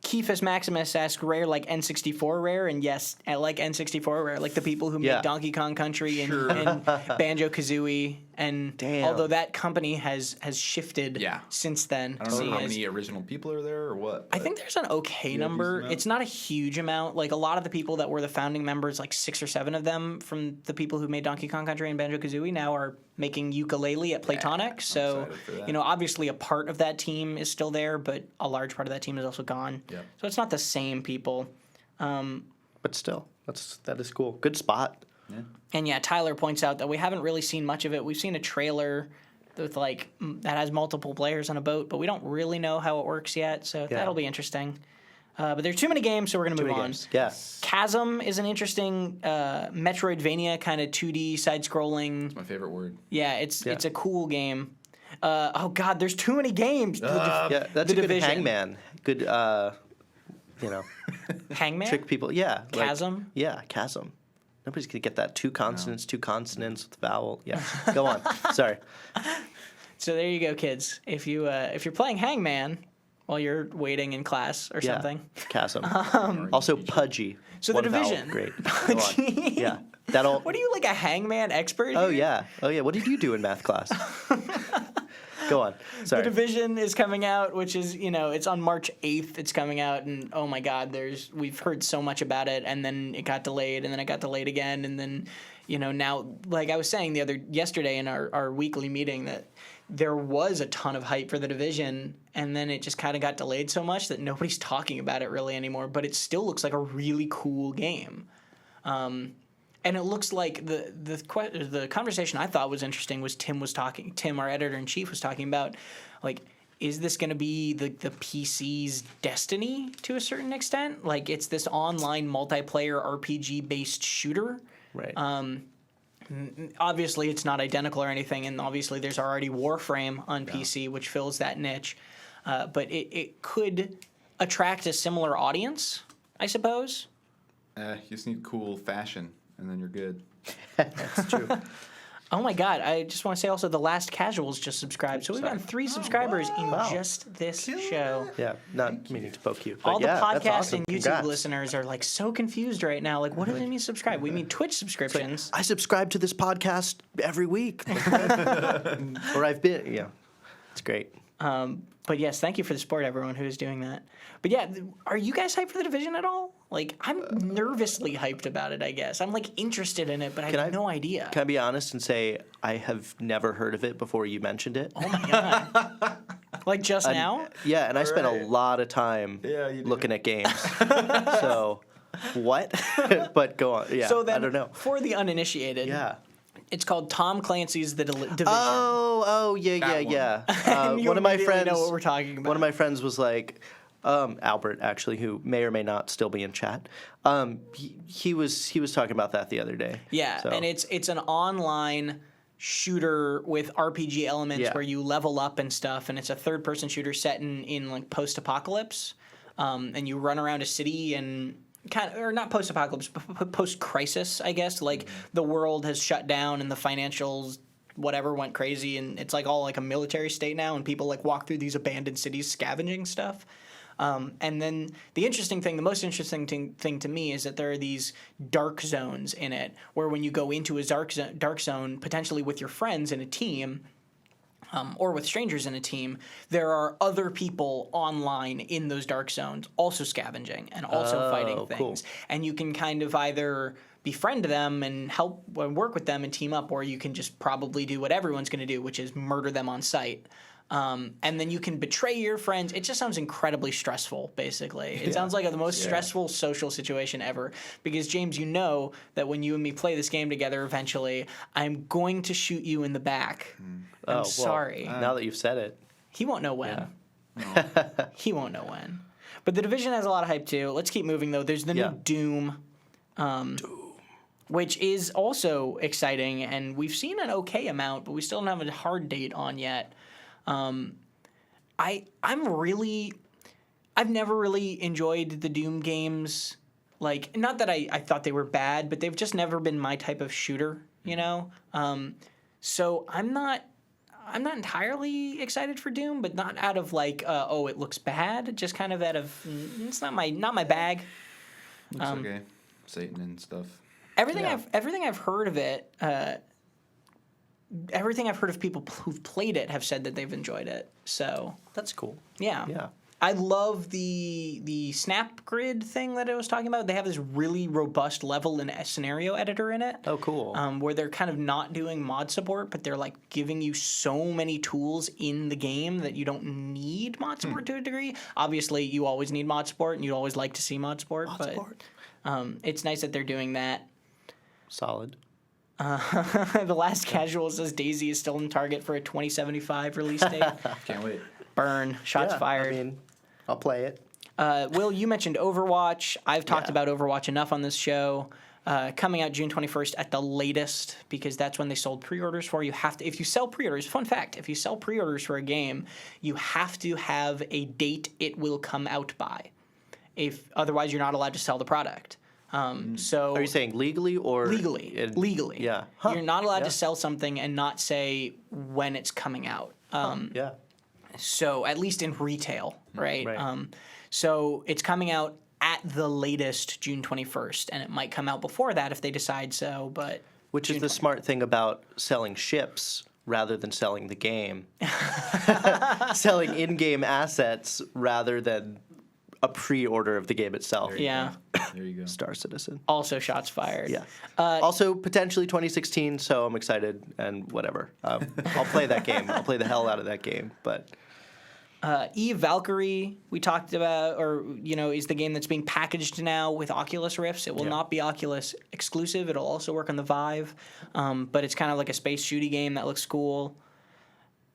Keefus Maximus asks Rare like N64 Rare, and yes, I like N64 Rare, like the people who Yeah. made Donkey Kong Country and, Sure. and Banjo Kazooie, and Damn. although that company has shifted Yeah. since then. I don't know seeing how as- many original people are there or what. I think there's an okay Yeah, number. decent amount. It's not a huge amount. Like a lot of the people that were the founding members, like 6 or 7 of them from the people who made Donkey Kong Country and Banjo Kazooie, now are making ukulele at Playtonic. So, excited for that. obviously a part of that team is still there, but a large part of that team is also gone. Yep. So it's not the same people. But still, that is cool. Good spot. And yeah, Tyler points out that we haven't really seen much of it. We've seen a trailer with that has multiple players on a boat, but we don't really know how it works yet. So that'll be interesting. But there's too many games, so we're going to move on. Yeah. Chasm is an interesting Metroidvania kind of 2D side-scrolling. My favorite word. Yeah, it's a cool game. Oh God, there's too many games. Yeah, that's The a good Division. hangman. Good, Hangman. trick people. Yeah. like- Chasm? yeah, chasm. Nobody's gonna get that. Two consonants with vowel. Yeah. Go on. Sorry. So there you go, kids. If you're playing Hangman while you're waiting in class or Yeah. something. Chasm. Also pudgy. So The One vowel. Division. Great. Go on. Pudgy. Yeah. That'll. What are you, like a Hangman expert? Oh here? yeah. What did you do in math class? Go on. The Sorry. Division is coming out, which is, it's on March 8th. It's coming out, and oh my God, we've heard so much about it, and then it got delayed, and then it got delayed again, and then, now, like I was saying yesterday in our weekly meeting, that there was a ton of hype for The Division, and then it just kind of got delayed so much that nobody's talking about it really anymore, but it still looks like a really cool game. And it looks like the conversation I thought was interesting was Tim, our editor-in-chief, was talking about, like, is this going to be the PC's destiny to a certain extent? Like, it's this online multiplayer RPG-based shooter. Right. Obviously, it's not identical or anything, and obviously there's already Warframe on PC, which fills that niche. But it could attract a similar audience, I suppose. You just need cool fashion, and then you're good. That's true. Oh my God! I just want to say also the Last Casuals just subscribed, so we've gotten 3 subscribers in just this show. Yeah. Not meaning to poke you. But All the yeah, that's podcast awesome. and YouTube Congrats. listeners are like so confused right now. Like, what does it mean subscribe? We mean Twitch subscriptions. I subscribe to this podcast every week. Or I've been. Yeah. It's great. But yes, thank you for the support, everyone who is doing that. But yeah, are you guys hyped for The Division at all? Like, I'm nervously hyped about it, I guess. I'm like interested in it, but I have no idea. Can I be honest and say I have never heard of it before you mentioned it? Oh my God. Like just now? Yeah, and I spent Right. a lot of time Yeah, you do. looking at games. So, what? But go on. Yeah, So then, I don't know. for the uninitiated, Yeah. it's called Tom Clancy's The Division. Oh, yeah. And you One of my immediately friends know what we're talking about. One of my friends was like, Albert, actually, who may or may not still be in chat. He was talking about that the other day. Yeah, So, and it's an online shooter with RPG elements Yeah. where you level up and stuff, and it's a third-person shooter set in like post-apocalypse, and you run around a city and or not post-apocalypse, but post-crisis, I guess. Like the world has shut down and the financials whatever went crazy, and it's like all like a military state now, and people like walk through these abandoned cities scavenging stuff. And then the most interesting thing to me is that there are these dark zones in it where when you go into a dark zone, potentially with your friends in a team, or with strangers in a team, there are other people online in those dark zones also scavenging and also fighting things. Cool. And you can kind of either befriend them and help work with them and team up, or you can just probably do what everyone's going to do, which is murder them on sight. And then you can betray your friends. It just sounds incredibly stressful, basically. It sounds like the most stressful social situation ever. Because, James, you know that when you and me play this game together eventually, I'm going to shoot you in the back. I'm well, sorry. Now that you've said it. He won't know when. He won't know when. But The Division has a lot of hype too. Let's keep moving though. There's the new Doom. Which is also exciting, and we've seen an okay amount, but we still don't have a hard date on yet. I've never really enjoyed the Doom games. Like, not that I thought they were bad, but they've just never been my type of shooter, you know? So I'm not entirely excited for Doom, but not out of like, it looks bad. Just kind of out of, it's not my bag. Looks okay. Satan and stuff. Everything I've heard of it, everything I've heard of people who've played it have said that they've enjoyed it. So That's cool. yeah. Yeah. I love the snap grid thing that I was talking about. They have this really robust level and scenario editor in it. Oh, cool. Where they're kind of not doing mod support, but they're like giving you so many tools in the game that you don't need mod support to a degree. Obviously, you always need mod support, and you'd always like to see mod support. It's nice that they're doing that. Solid. The Last Casual says Daisy is still in target for a 2075 release date. Can't wait. Burn. Shots fired. I mean, I'll play it. Will, you mentioned Overwatch. I've talked about Overwatch enough on this show. Coming out June 21st at the latest, because that's when they sold pre-orders for. You have to, if you sell pre-orders, fun fact, if you sell pre-orders for a game, you have to have a date it will come out by. Otherwise, you're not allowed to sell the product. So Are you saying legally or legally? Legally. Yeah. You're not allowed to sell something and not say when it's coming out. Yeah. So at least in retail, right? Right. So it's coming out at the latest June 21st, and it might come out before that if they decide so. But Which is the smart thing about selling ships rather than selling the game. Selling in-game assets rather than a pre-order of the game itself. Yeah. There you go. Star Citizen. Also, shots fired. Yeah. Also, potentially 2016, so I'm excited and whatever. I'll play that game. I'll play the hell out of that game. But Eve Valkyrie, we talked about, is the game that's being packaged now with Oculus Rifts. It will not be Oculus exclusive. It'll also work on the Vive. But it's kind of like a space shooty game that looks cool.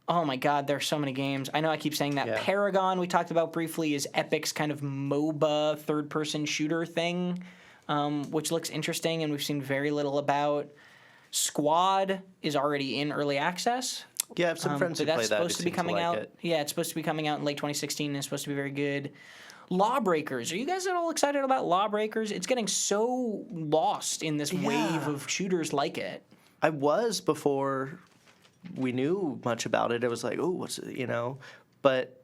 Oh my God, there are so many games. I know I keep saying that. Yeah. Paragon, we talked about briefly, is Epic's kind of MOBA third-person shooter thing, which looks interesting and we've seen very little about. Squad is already in early access. yeah, I have some friends who play that. That's supposed to be coming out. It. Yeah, it's supposed to be coming out in late 2016 and it's supposed to be very good. Lawbreakers. Are you guys at all excited about Lawbreakers? It's getting so lost in this wave of shooters like it. I was before we knew much about it. It was like, oh, what's it, But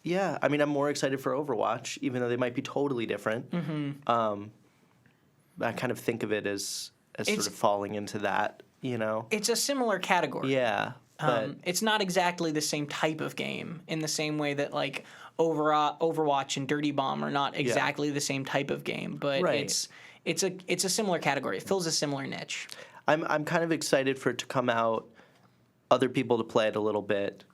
yeah, I mean, I'm more excited for Overwatch, even though they might be totally different. I kind of think of it as sort of falling into that, It's a similar category. Yeah, but It's not exactly the same type of game in the same way that like Overwatch and Dirty Bomb are not exactly the same type of game, but Right. it's a similar category. It fills a similar niche. I'm kind of excited for it to come out, other people to play it a little bit,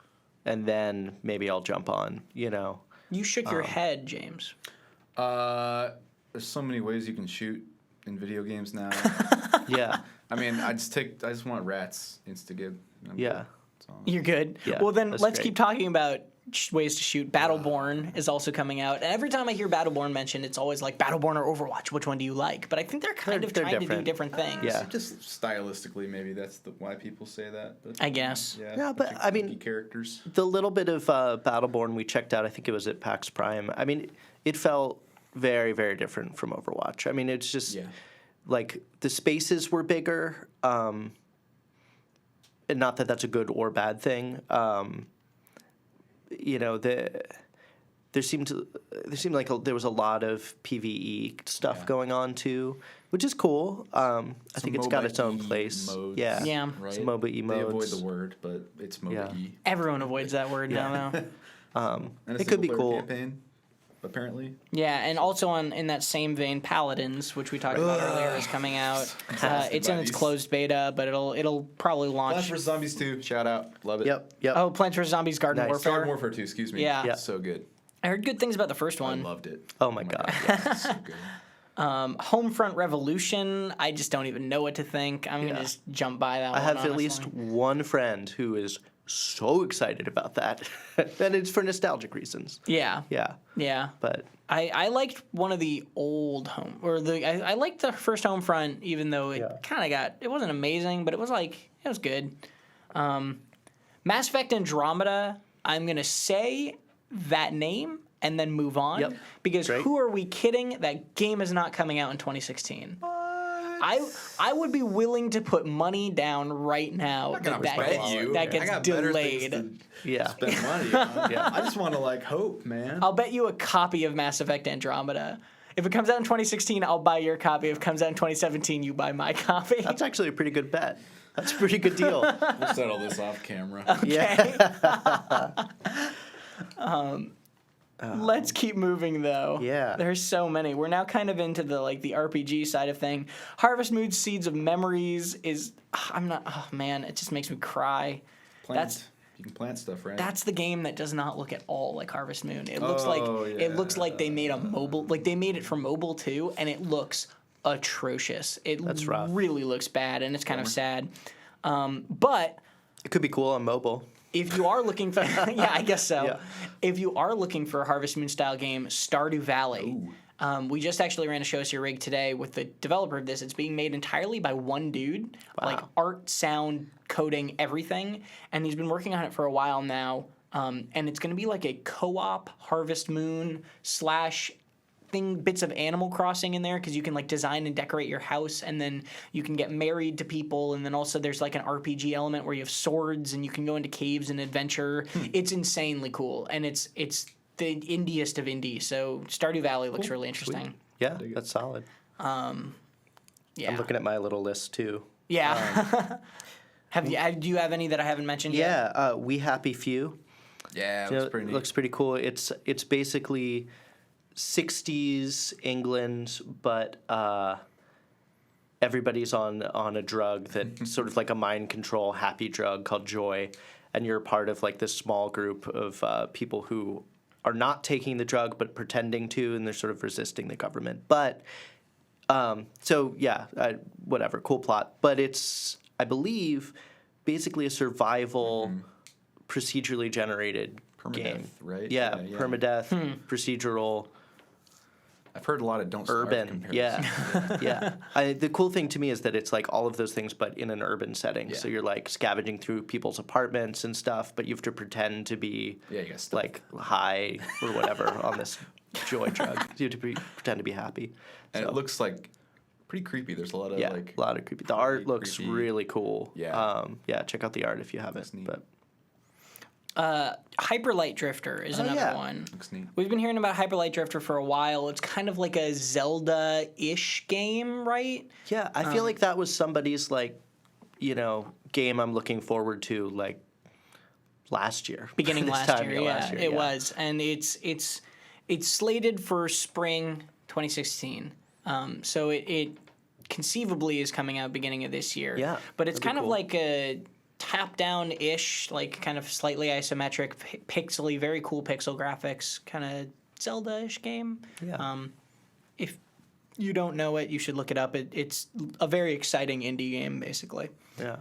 and then maybe I'll jump on, You shook your head, James. There's so many ways you can shoot in video games now. Yeah. I mean, I just want rats insta-gib. Yeah. You're good. Yeah, Well, then that's let's great. keep talking about ways to shoot. Battleborn is also coming out. And every time I hear Battleborn mentioned, it's always like Battleborn or Overwatch. Which one do you like? But I think they're kind of They're trying to do different. different things. Yeah. Just stylistically, maybe that's why people say that. But, I guess. Yeah, but, I mean- characters. The little bit of Battleborn we checked out, I think it was at PAX Prime. I mean, it felt very, very different from Overwatch. I mean, it's just like the spaces were bigger, and not that that's a good or bad thing. There seemed like there was a lot of PvE stuff going on too, which is cool. I think it's got its own place. Modes, Yeah. right? Some MOBA-y They avoid modes. the word, but it's MOBA-y. Everyone avoids that word now. And a It could be single-player cool. Campaign, apparently. Yeah, and also in that same vein, Paladins, which we talked about earlier, is coming out. It's in its closed beta, but it'll probably launch. Plants vs. Zombies 2, shout out, love it. Yep. Oh, Plants vs Zombies: Garden Nice. Warfare. Garden Warfare 2, excuse me. Yeah. So good. I heard good things about the first I one. loved it. Oh my God. Yeah, so good. Homefront Revolution. I just don't even know what to think. I'm gonna just jump by that. I one, have at least honestly. one friend who is so excited about that. And it's for nostalgic reasons. Yeah. Yeah. Yeah. But I liked one of the old home, or I liked the first Homefront, even though it it wasn't amazing, but it was good. Mass Effect Andromeda, I'm going to say that name and then move on. Yep. Because Great. who are we kidding? That game is not coming out in 2016. I would be willing to put money down right now that gets delayed. yeah. Spend money on. I just want to hope, man. I'll bet you a copy of Mass Effect Andromeda. If it comes out in 2016, I'll buy your copy. If it comes out in 2017, you buy my copy. That's actually a pretty good bet. That's a pretty good deal. We'll settle this off camera. Okay. Let's keep moving though. Yeah. There's so many. We're now kind of into the the RPG side of thing. Harvest Moon Seeds of Memories is it just makes me cry. You can plant stuff, right? That's the game that does not look at all like Harvest Moon. It looks like they made a mobile, they made it for mobile too, and it looks atrocious. That's rough. Really looks bad, and it's kind of sad. But It could be cool on mobile. if you are looking for, yeah, I guess so. Yeah. If you are looking for a Harvest Moon style game, Stardew Valley. We just actually ran a show here rig today with the developer of this. It's being made entirely by one dude, art, sound, coding, everything, and he's been working on it for a while now. And it's going to be like a co-op Harvest Moon / bits of Animal Crossing in there, because you can design and decorate your house, and then you can get married to people, and then also there's an RPG element where you have swords and you can go into caves and adventure. It's insanely cool, and it's the indiest of indie. So Stardew Valley looks really interesting. Yeah, that's solid. Yeah. I'm looking at my little list too. Yeah. Do you have any that I haven't mentioned yet? Yeah, We Happy Few. Yeah, It looks pretty cool. It's basically 60s England, but everybody's on a drug that sort of like a mind control happy drug called joy, and you're part of this small group of people who are not taking the drug but pretending to, and they're sort of resisting the government. But whatever, cool plot. But it's, I believe, basically a survival procedurally generated game. Right? Yeah, permadeath, procedural. I've heard a lot of Don't Starve Urban, comparisons. yeah. The cool thing to me is that it's all of those things, but in an urban setting. Yeah. So you're scavenging through people's apartments and stuff, but you have to pretend to be you got stuff. high or whatever on this joy drug. You have to pretend to be happy. And So, it looks pretty creepy. There's a lot of a lot of creepy. The art looks creepy. really cool. Yeah. Check out the art if you haven't. neat. But Hyper Light Drifter is another one. Looks neat. We've been hearing about Hyper Light Drifter for a while. It's kind of like a Zelda-ish game, right? yeah, I feel like that was somebody's game I'm looking forward to last year. Beginning This last time, year, last year, it was, and it's slated for spring 2016. So it conceivably is coming out beginning of this year. Yeah, but it's that'd be kind of cool. like a top-down-ish, kind of slightly isometric, pixely, very cool pixel graphics, kind of Zelda-ish game. Yeah. If you don't know it, you should look it up. It's a very exciting indie game, basically. Yeah.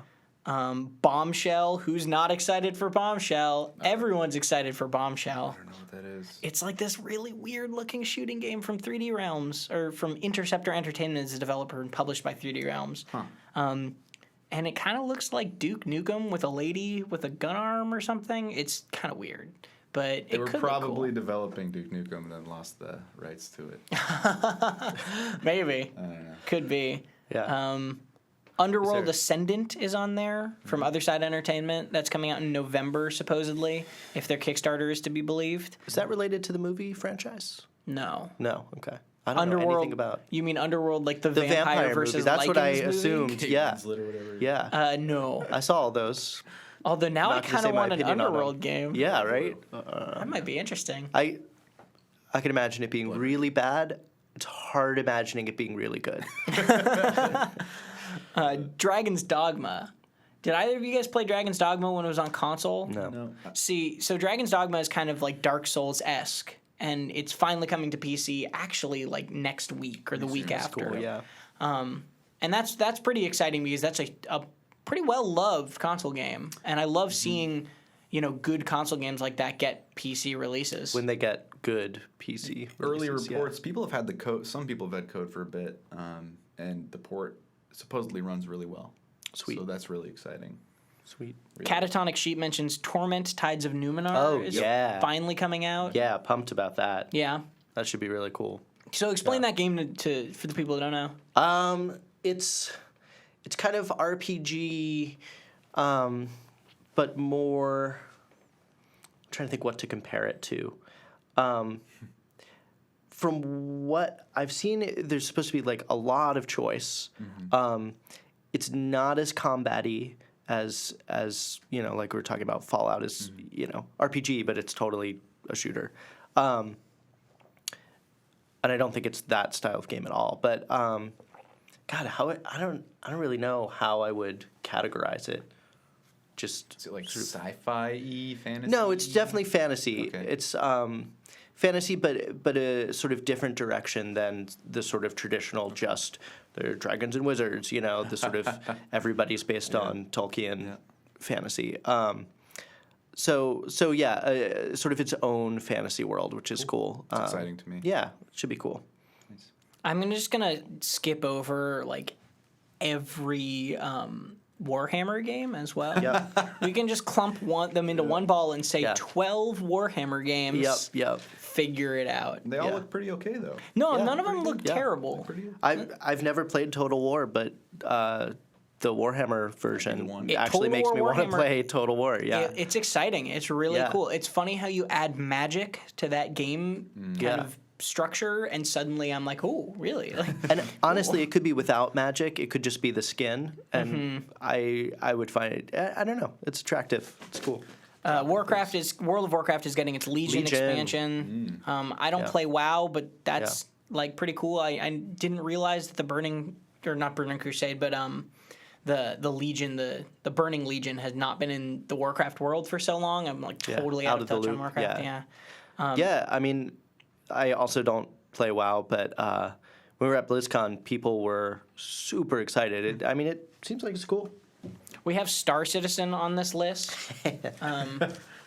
Bombshell. Who's not excited for Bombshell? Everyone's excited for Bombshell. I don't know what that is. It's this really weird-looking shooting game from 3D Realms, or from Interceptor Entertainment as a developer and published by 3D Realms. And it kind of looks like Duke Nukem with a lady with a gun arm or something. It's kind of weird, but They it were could probably look developing Duke Nukem and then lost the rights to it. cool. Maybe. I don't know. Could be. Yeah. Underworld there- Ascendant is on there from Other Side Entertainment. That's coming out in November, supposedly, if their Kickstarter is to be believed. Is that related to the movie franchise? No. No. Okay. I don't know Underworld. anything about You mean Underworld, like the the vampire versus movie. That's what I Lycans movie? assumed. Yeah. Winslet or whatever. Yeah. No. I saw all those. Although now I Not gonna kind say of my want an opinion on them. Underworld game. Yeah. Right. That might be interesting. I can imagine it being really bad. It's hard imagining it being really good. Dragon's Dogma. Did either of you guys play Dragon's Dogma when it was on console? No. See, so Dragon's Dogma is kind of like Dark Souls-esque, and it's finally coming to PC actually next week or the week after. Cool. Yeah. And that's pretty exciting because that's a pretty well loved console game, and I love seeing good console games like that get PC releases. When they get good PC Early releases, reports, people have had the code. Some people have had code for a bit, and the port supposedly runs really well. Sweet. So that's really exciting. Sweet. Really. Catatonic Sheep mentions Torment Tides of Numenor Oh, is yeah. finally coming out. Yeah, pumped about that. Yeah. That should be really cool. So explain that game for the people that don't know. It's kind of RPG, but more. I'm trying to think what to compare it to. From what I've seen, there's supposed to be like a lot of choice. It's not as combat-y as like we were talking about. Fallout is RPG, but it's totally a shooter. And I don't think it's that style of game at all. But God, I don't really know how I would categorize it. Just Is it like sci-fi fantasy? no, it's definitely fantasy. Okay. It's fantasy, but a sort of different direction than the sort of traditional just they're dragons and wizards. The sort of everybody's based on Tolkien fantasy. So yeah, sort of its own fantasy world, which is cool. It's exciting to me. Yeah, it should be cool. I'm just gonna skip over like every Warhammer game as well. Yeah. We can just clump them into one ball and say 12 Warhammer games. Yep. Figure it out. They all Yeah. look pretty okay though. No, Yeah, none of them pretty look good. Yeah. terrible. I've never played Total War, but the Warhammer version one. actually Total makes War me want to Warhammer- play Total War. Yeah. It's exciting. It's really Yeah. cool. It's funny how you add magic to that game kind Yeah. of structure, and suddenly I'm like, oh, really? Like, And honestly, it could be without magic. It could just be the skin, and I would find it. I don't know. It's attractive. It's cool. World of Warcraft is getting its Legion expansion. I don't Yeah. play WoW, but that's like pretty cool. I didn't realize that not Burning Crusade, but the Legion, the Burning Legion has not been in the Warcraft world for so long. I'm like totally out of the touch on loop. Warcraft. Yeah. Yeah. Yeah, I mean, I also don't play WoW, but when we were at BlizzCon, people were super excited. It seems like it's cool. We have Star Citizen on this list,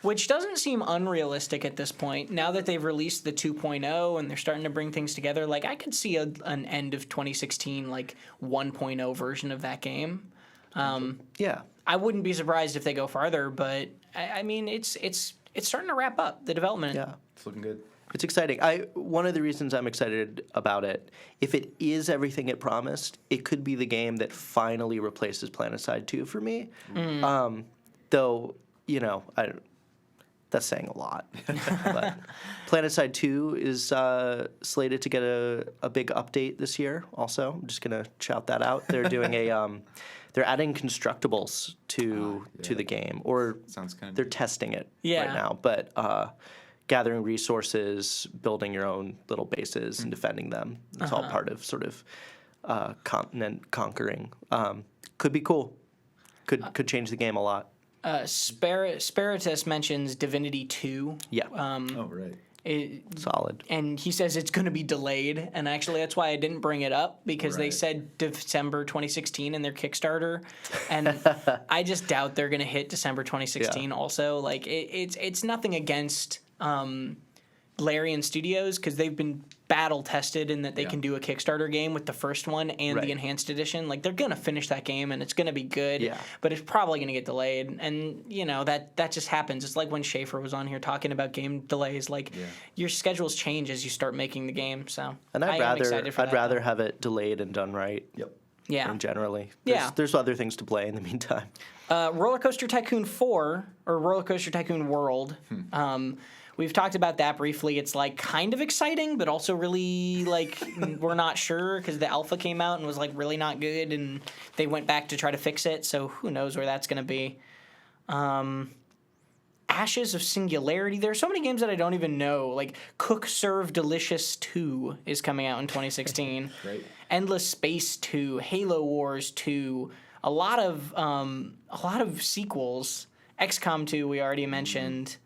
which doesn't seem unrealistic at this point. Now that they've released the 2.0 and they're starting to bring things together, like I could see an end of 2016 like 1.0 version of that game. Yeah. I wouldn't be surprised if they go farther, but I mean it's starting to wrap up the development. Yeah. It's looking good. It's exciting. One of the reasons I'm excited about it, if it is everything it promised, it could be the game that finally replaces PlanetSide 2 for me. Though, that's saying a lot. But PlanetSide 2 is slated to get a big update this year. Also, I'm just gonna shout that out. They're doing they're adding constructibles to the game, or Sounds kind of they're testing it Yeah. right now. But gathering resources, building your own little bases, and defending them. It's all part of sort of continent conquering. Could be cool. Could change the game a lot. Spiritus mentions Divinity 2. Yeah, Oh right. solid. And he says it's going to be delayed, and actually that's why I didn't bring it up, because they Right. said December 2016 in their Kickstarter, and I just doubt they're going to hit December 2016 also. Like it's nothing against Larian Studios, because they've been battle tested in that they can do a Kickstarter game with the first one and Right. the enhanced edition. Like they're going to finish that game and it's going to be good, Yeah. but it's probably going to get delayed, and that just happens. It's like when Schaefer was on here talking about game delays. Like your schedules change as you start making the game. So And I am excited for I'd that, rather though. have it delayed and done right. Yep. Yeah. And generally, Yeah. there's other things to play in the meantime. Roller Coaster Tycoon 4, or Roller Coaster Tycoon World. We've talked about that briefly. It's like kind of exciting, but also really like we're not sure, because the alpha came out and was like really not good, and they went back to try to fix it. So who knows where that's going to be. Ashes of Singularity. There are so many games that I don't even know. Like Cook Serve Delicious 2 is coming out in 2016. Great. Endless Space 2, Halo Wars 2, a lot of sequels. XCOM 2 we already mentioned.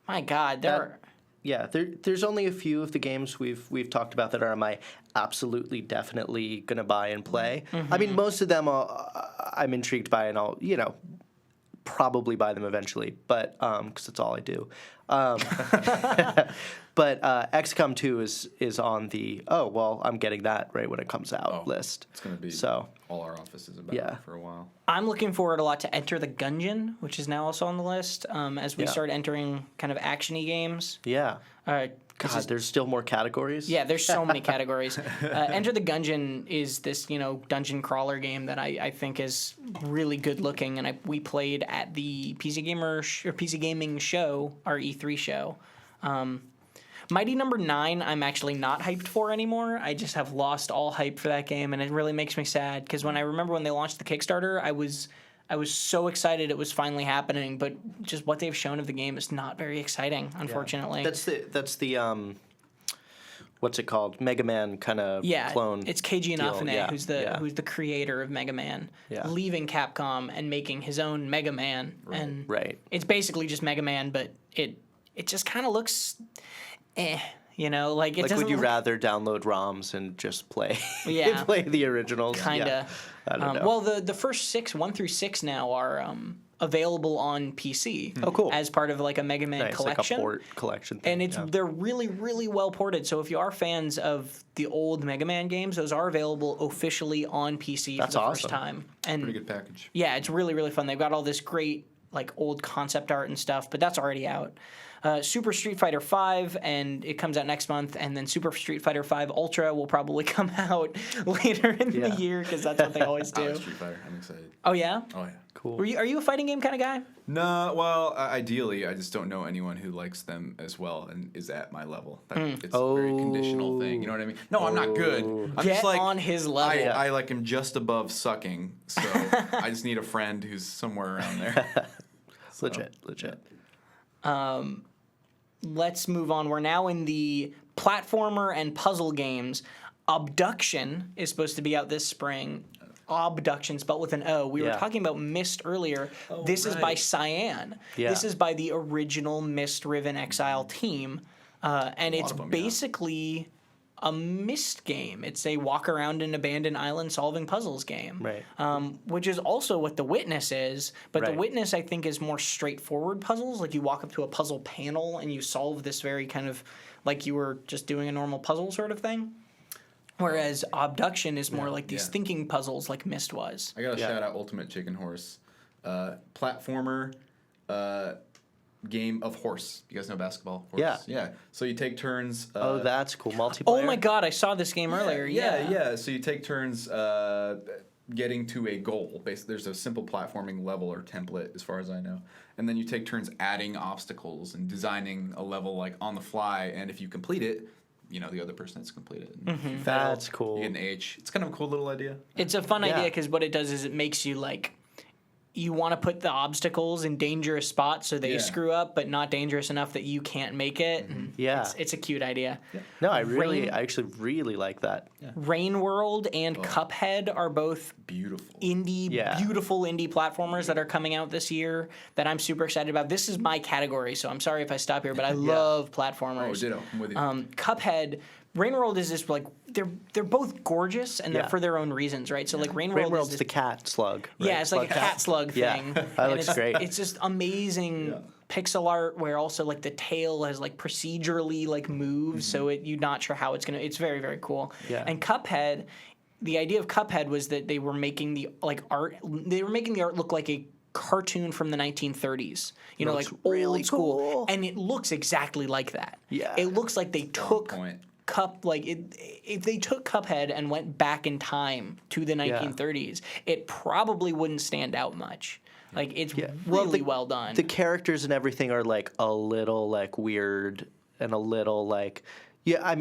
My God, there Yeah, there's only a few of the games we've talked about that are my absolutely definitely gonna buy and play. I mean, most of them I'm intrigued by, and I'll probably buy them eventually, but because that's all I do. But XCOM 2 is on the I'm getting that right when it comes out list. It's going to be so all our offices about for a while. I'm looking forward a lot to Enter the Gungeon, which is now also on the list as we start entering kind of action-y games. Yeah. God, there's still more categories. Yeah, there's so many categories. Enter the Gungeon is this, dungeon crawler game that I think is really good looking, and we played at the PC Gaming show, our E3 show. Mighty Number 9, I'm actually not hyped for anymore. I just have lost all hype for that game, and it really makes me sad because when I remember when they launched the Kickstarter, I was so excited it was finally happening, but just what they've shown of the game is not very exciting, unfortunately. That's the what's it called? Mega Man kind of clone. It's Keiji Inafune who's the creator of Mega Man, leaving Capcom and making his own Mega Man, and it's basically just Mega Man, but it just kind of looks, like it doesn't. Would you rather download ROMs and just play? Yeah, play the originals. Kinda. Yeah. I don't know. Well, the first 1 through 6 now are available on PC. Oh, cool. As part of like a Mega Man collection. Like a port collection thing. And they're really, really well ported. So if you are fans of the old Mega Man games, those are available officially on PC for the first time. And pretty good package. Yeah, it's really, really fun. They've got all this great like old concept art and stuff, but that's already out. Super Street Fighter V, and it comes out next month, and then Super Street Fighter V Ultra will probably come out later in the year because that's what they always do. I like Street Fighter. I'm excited. Oh yeah? Oh yeah. Cool. Are you a fighting game kind of guy? No, well, ideally, I just don't know anyone who likes them as well and is at my level. It's a very conditional thing. You know what I mean? No, I'm not good. I'm Get just like on his level. I like him just above sucking, so I just need a friend who's somewhere around there. Legit. Let's move on. We're now in the platformer and puzzle games. Abduction is supposed to be out this spring. Abduction, spelled with an O. We were talking about Myst earlier. This is by Cyan. Yeah. This is by the original Myst Riven Exile team. And it's basically a Myst game. It's a walk around an abandoned island solving puzzles game. Right. Which is also what The Witness is. But The Witness, I think, is more straightforward puzzles. Like you walk up to a puzzle panel and you solve this very kind of like you were just doing a normal puzzle sort of thing. Whereas Abduction is more like these thinking puzzles like Myst was. I got to shout out Ultimate Chicken Horse. Platformer game of horse. You guys know basketball? Horse? Yeah. So you take turns. That's cool. Multiplayer. Oh my god, I saw this game earlier. Yeah. So you take turns getting to a goal. Basically, there's a simple platforming level or template, as far as I know. And then you take turns adding obstacles and designing a level like on the fly. And if you complete it, the other person that's completed it. And if you fail, That's cool. You get an H. It's kind of a cool little idea. It's a fun idea because what it does is it makes you like, you want to put the obstacles in dangerous spots so they screw up, but not dangerous enough that you can't make it. And it's a cute idea. Yeah. No, I actually really like that. Yeah. Rain World and Cuphead are both beautiful indie platformers that are coming out this year that I'm super excited about. This is my category, so I'm sorry if I stop here, but I love platformers. Oh, ditto. I'm with you. Cuphead. Rain World is just like they're both gorgeous and they're for their own reasons, right? So like Rain World's is the cat slug. Right? Yeah, it's like a cat slug thing. That looks great. It's just amazing pixel art where also like the tail has like procedurally like moves, so you're not sure how it's gonna. It's very, very cool. Yeah. And Cuphead, the idea of Cuphead was that they were making the art. They were making the art look like a cartoon from the 1930s. Like really old school, cool. and it looks exactly like that. Yeah. It looks like they took. If they took Cuphead and went back in time to the 1930s, it probably wouldn't stand out much. Like it's really well done. The characters and everything are like a little like weird and a little like a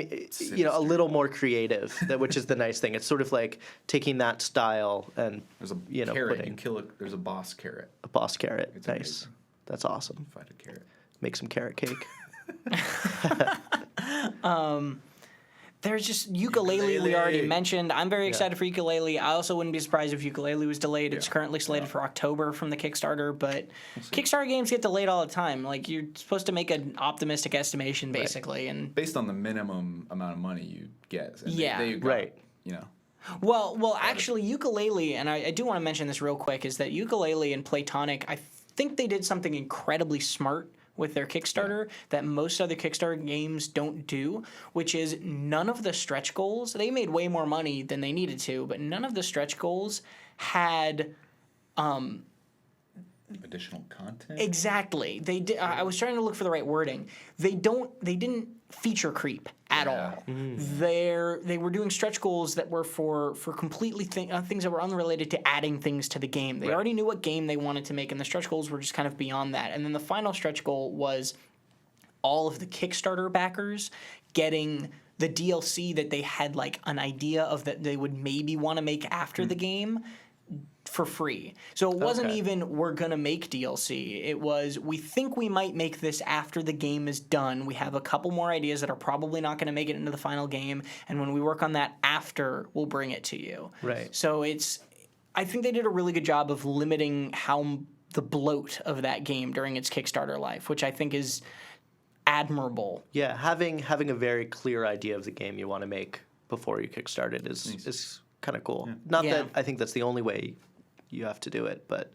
little more creative, which is the nice thing. It's sort of like taking that style and there's a carrot. You kill it. There's a boss carrot. A boss carrot. It's nice. Amazing. That's awesome. Fight a carrot. Make some carrot cake. There's just Ukulele we already mentioned. I'm very excited for Ukulele. I also wouldn't be surprised if Ukulele was delayed. It's currently slated for October from the Kickstarter, but Kickstarter games get delayed all the time. Like, you're supposed to make an optimistic estimation, basically. And Based on the minimum amount of money you get. And Yeah. they got, Right. You know. Well, actually, Ukulele, and I do want to mention this real quick, is that Ukulele and Playtonic, I think they did something incredibly smart with their Kickstarter that most other Kickstarter games don't do, which is none of the stretch goals, they made way more money than they needed to, but none of the stretch goals had Additional content? exactly. They did. I was trying to look for the right wording. They didn't feature creep at all. They were doing stretch goals that were for completely things that were unrelated to adding things to the game. They already knew what game they wanted to make, and the stretch goals were just kind of beyond that. And then the final stretch goal was all of the Kickstarter backers getting the DLC that they had like an idea of that they would maybe want to make after the game for free. So it wasn't even we're going to make DLC. It was we think we might make this after the game is done. We have a couple more ideas that are probably not going to make it into the final game, and when we work on that after, we'll bring it to you. Right. So I think they did a really good job of limiting how the bloat of that game during its Kickstarter life, which I think is admirable. Yeah, having a very clear idea of the game you want to make before you kickstart it is kind of cool. Not that I think that's the only way you have to do it, but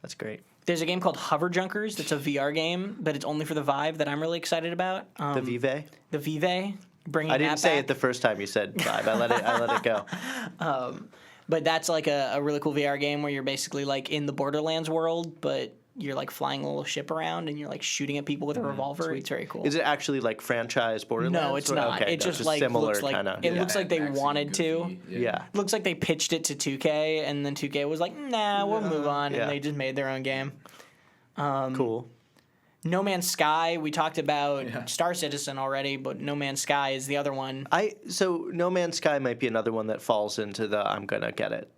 that's great. There's a game called Hover Junkers that's a VR game, but it's only for the Vive that I'm really excited about. The Vive? The Vive, bringing that I didn't say back. it the first time you said Vive. I let it go. But that's like a really cool VR game where you're basically like in the Borderlands world, but you're like flying a little ship around and you're like shooting at people with a revolver. It's very cool. Is it actually like franchise Borderlands? No, it's not. Okay, it just no, like similar looks like kinda. it looks like they Max and wanted to. Goofy. Yeah. Looks like they pitched it to 2K and then 2K was like, nah, we'll move on, Yeah. and they just made their own game. Cool. No Man's Sky, we talked about Star Citizen already, but No Man's Sky is the other one. So No Man's Sky might be another one that falls into the I'm gonna get it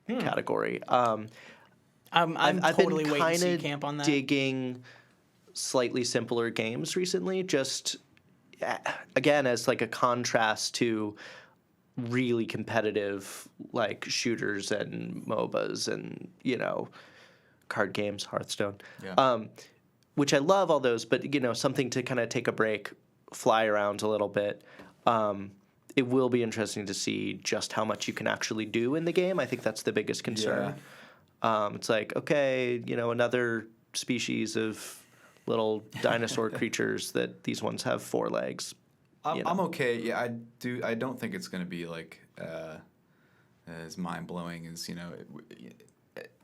category. I'm I've totally been waiting to see kind camp on of that. digging slightly simpler games recently, just again as like a contrast to really competitive like shooters and MOBAs and card games, Hearthstone, which I love all those, but something to kind of take a break, fly around a little bit. It will be interesting to see just how much you can actually do in the game. I think that's the biggest concern. It's like, okay, another species of little dinosaur creatures that these ones have 4 legs. I'm okay. Yeah, I don't think it's going to be like as mind blowing as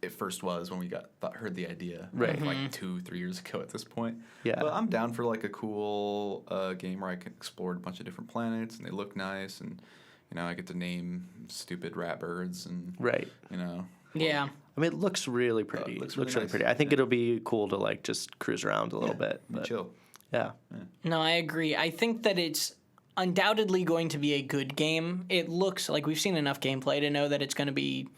it first was when we heard the idea. Right. Like 2-3 years ago at this point. Yeah. But I'm down for like a cool game where I can explore a bunch of different planets and they look nice and I get to name stupid rat birds and Right. Yeah. I mean, it looks really pretty. Looks looks really really nice. pretty. I think it'll be cool to like just cruise around a little bit. But chill. yeah. No, I agree. I think that it's undoubtedly going to be a good game. It looks like we've seen enough gameplay to know that it's going to be,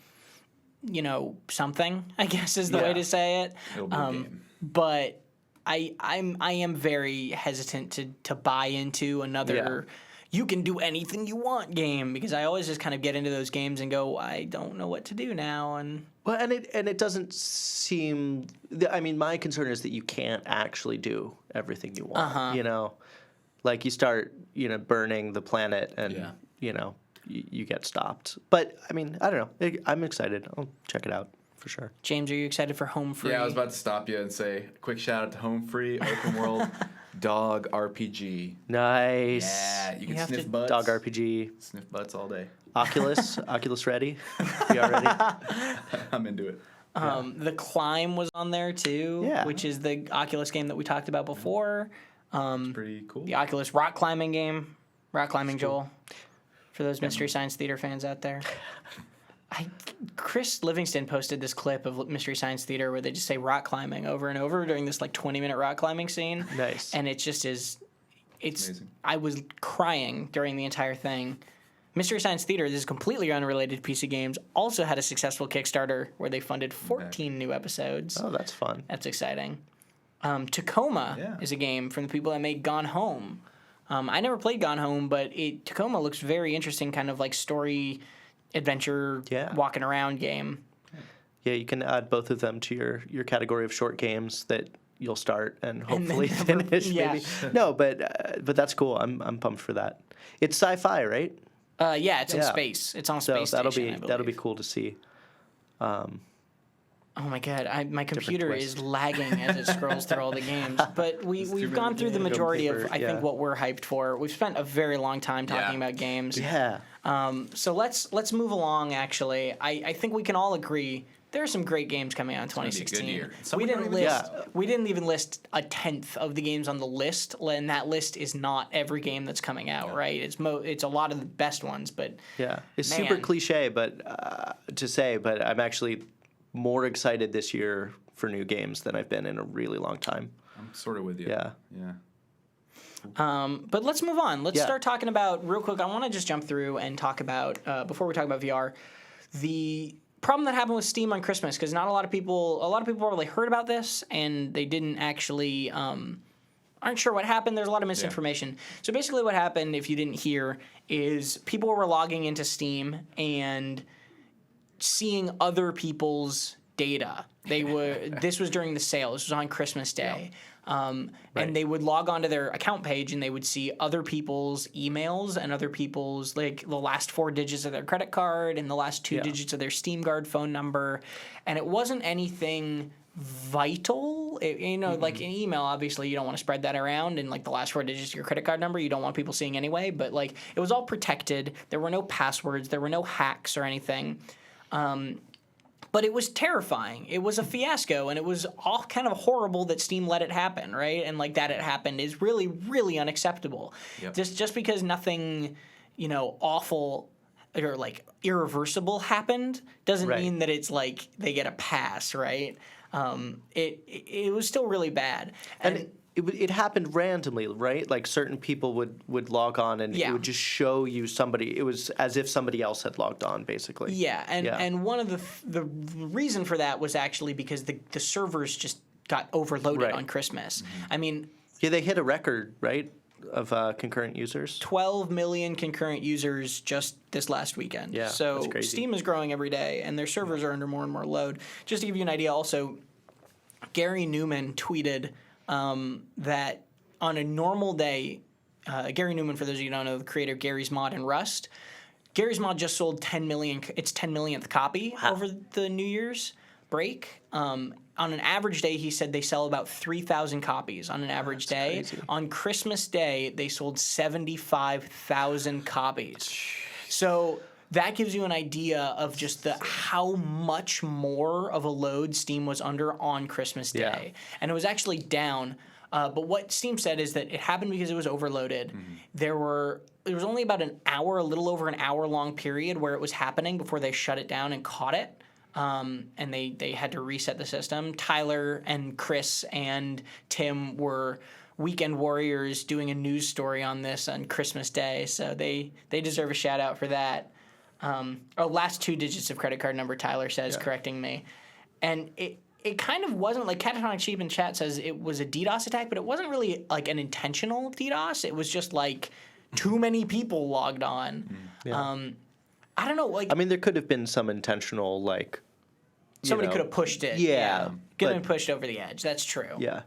something, I guess is the way to say it. It'll be a game. But I am very hesitant to buy into another you can do anything you want game, because I always just kind of get into those games and go, I don't know what to do now. And Well, and it doesn't seem. I mean, my concern is that you can't actually do everything you want. Like you start, burning the planet, and you get stopped. But I mean, I don't know. I'm excited. I'll check it out for sure. James, are you excited for Home Free? Yeah, I was about to stop you and say, quick shout out to Home Free, open world, dog RPG. Nice. Yeah, you can have sniff to- butts. Dog RPG. Sniff butts all day. Oculus ready? VR ready? I'm into it. The Climb was on there too, which is the Oculus game that we talked about before. Pretty cool. The Oculus rock climbing game. Rock climbing, Joel. For those Mystery Science Theater fans out there. Chris Livingston posted this clip of Mystery Science Theater where they just say rock climbing over and over during this like 20-minute rock climbing scene. Nice. And it just is, it's, Amazing. I was crying during the entire thing. Mystery Science Theater, this is completely unrelated to PC games, also had a successful Kickstarter where they funded 14 new episodes. Oh, that's fun. That's exciting. Tacoma is a game from the people that made Gone Home. I never played Gone Home, but Tacoma looks very interesting, kind of like story, adventure, walking around game. Yeah, you can add both of them to your category of short games that you'll start and hopefully finish. Maybe. No, but that's cool. I'm pumped for that. It's sci-fi, right? It's in space. It's on space station. That'll be cool to see. Oh my god, my computer is lagging as it scrolls through all the games. But we've gone through the majority of, I think, what we're hyped for. We've spent a very long time talking about games. Yeah. So let's move along, actually. I think we can all agree there are some great games coming out in 2016. We didn't even list a tenth of the games on the list, and that list is not every game that's coming out, right? It's a lot of the best ones, but it's super cliche, but I'm actually more excited this year for new games than I've been in a really long time. I'm sort of with you. Yeah. But let's move on. Let's start talking about, real quick, I want to just jump through and talk about, before we talk about VR, the problem that happened with Steam on Christmas, because a lot of people probably heard about this, and they didn't actually, aren't sure what happened. There's a lot of misinformation. So basically what happened, if you didn't hear, is people were logging into Steam and seeing other people's data. This was during the sale. This was on Christmas Day. And they would log onto their account page and they would see other people's emails and other people's, like, the last 4 digits of their credit card and the last 2 digits of their SteamGuard phone number. And it wasn't anything vital. Like an email, obviously you don't want to spread that around, and like the last 4 digits of your credit card number you don't want people seeing anyway, but like it was all protected. There were no passwords, there were no hacks or anything. But it was terrifying. It was a fiasco, and it was all kind of horrible that Steam let it happen, right? And like that it happened is really, really unacceptable. Yep. Just because nothing, awful or like irreversible happened doesn't mean that it's like they get a pass, right? It was still really bad. And it happened randomly, right? Like certain people would log on and it would just show you somebody. It was as if somebody else had logged on, basically. Yeah, and one of the reason for that was actually because the servers just got overloaded on Christmas. Mm-hmm. I mean, they hit a record, right, of concurrent users. 12 million concurrent users just this last weekend. Yeah, so that's crazy. Steam is growing every day, and their servers are under more and more load. Just to give you an idea, also, Gary Newman tweeted that on a normal day, Gary Newman, for those of you who don't know, the creator of Gary's Mod and Rust, Gary's Mod just sold 10 million. Its 10 millionth copy over the New Year's break. On an average day, he said they sell about 3,000 copies on an average day. Crazy. On Christmas Day, they sold 75,000 copies. So that gives you an idea of just how much more of a load Steam was under on Christmas Day. And it was actually down. But what Steam said is that it happened because it was overloaded. Mm-hmm. There was only about an hour, a little over an hour-long period where it was happening before they shut it down and caught it. And they had to reset the system. Tyler and Chris and Tim were weekend warriors doing a news story on this on Christmas Day. So they deserve a shout-out for that. Last 2 digits of credit card number, Tyler says, correcting me. And it kind of wasn't, like Catatonic Sheep in chat says it was a DDoS attack, but it wasn't really like an intentional DDoS. It was just like too many people logged on. Yeah. I don't know. Like, I mean, there could have been some intentional, like, somebody could have pushed it. Yeah. Could have been pushed over the edge. That's true. Yeah.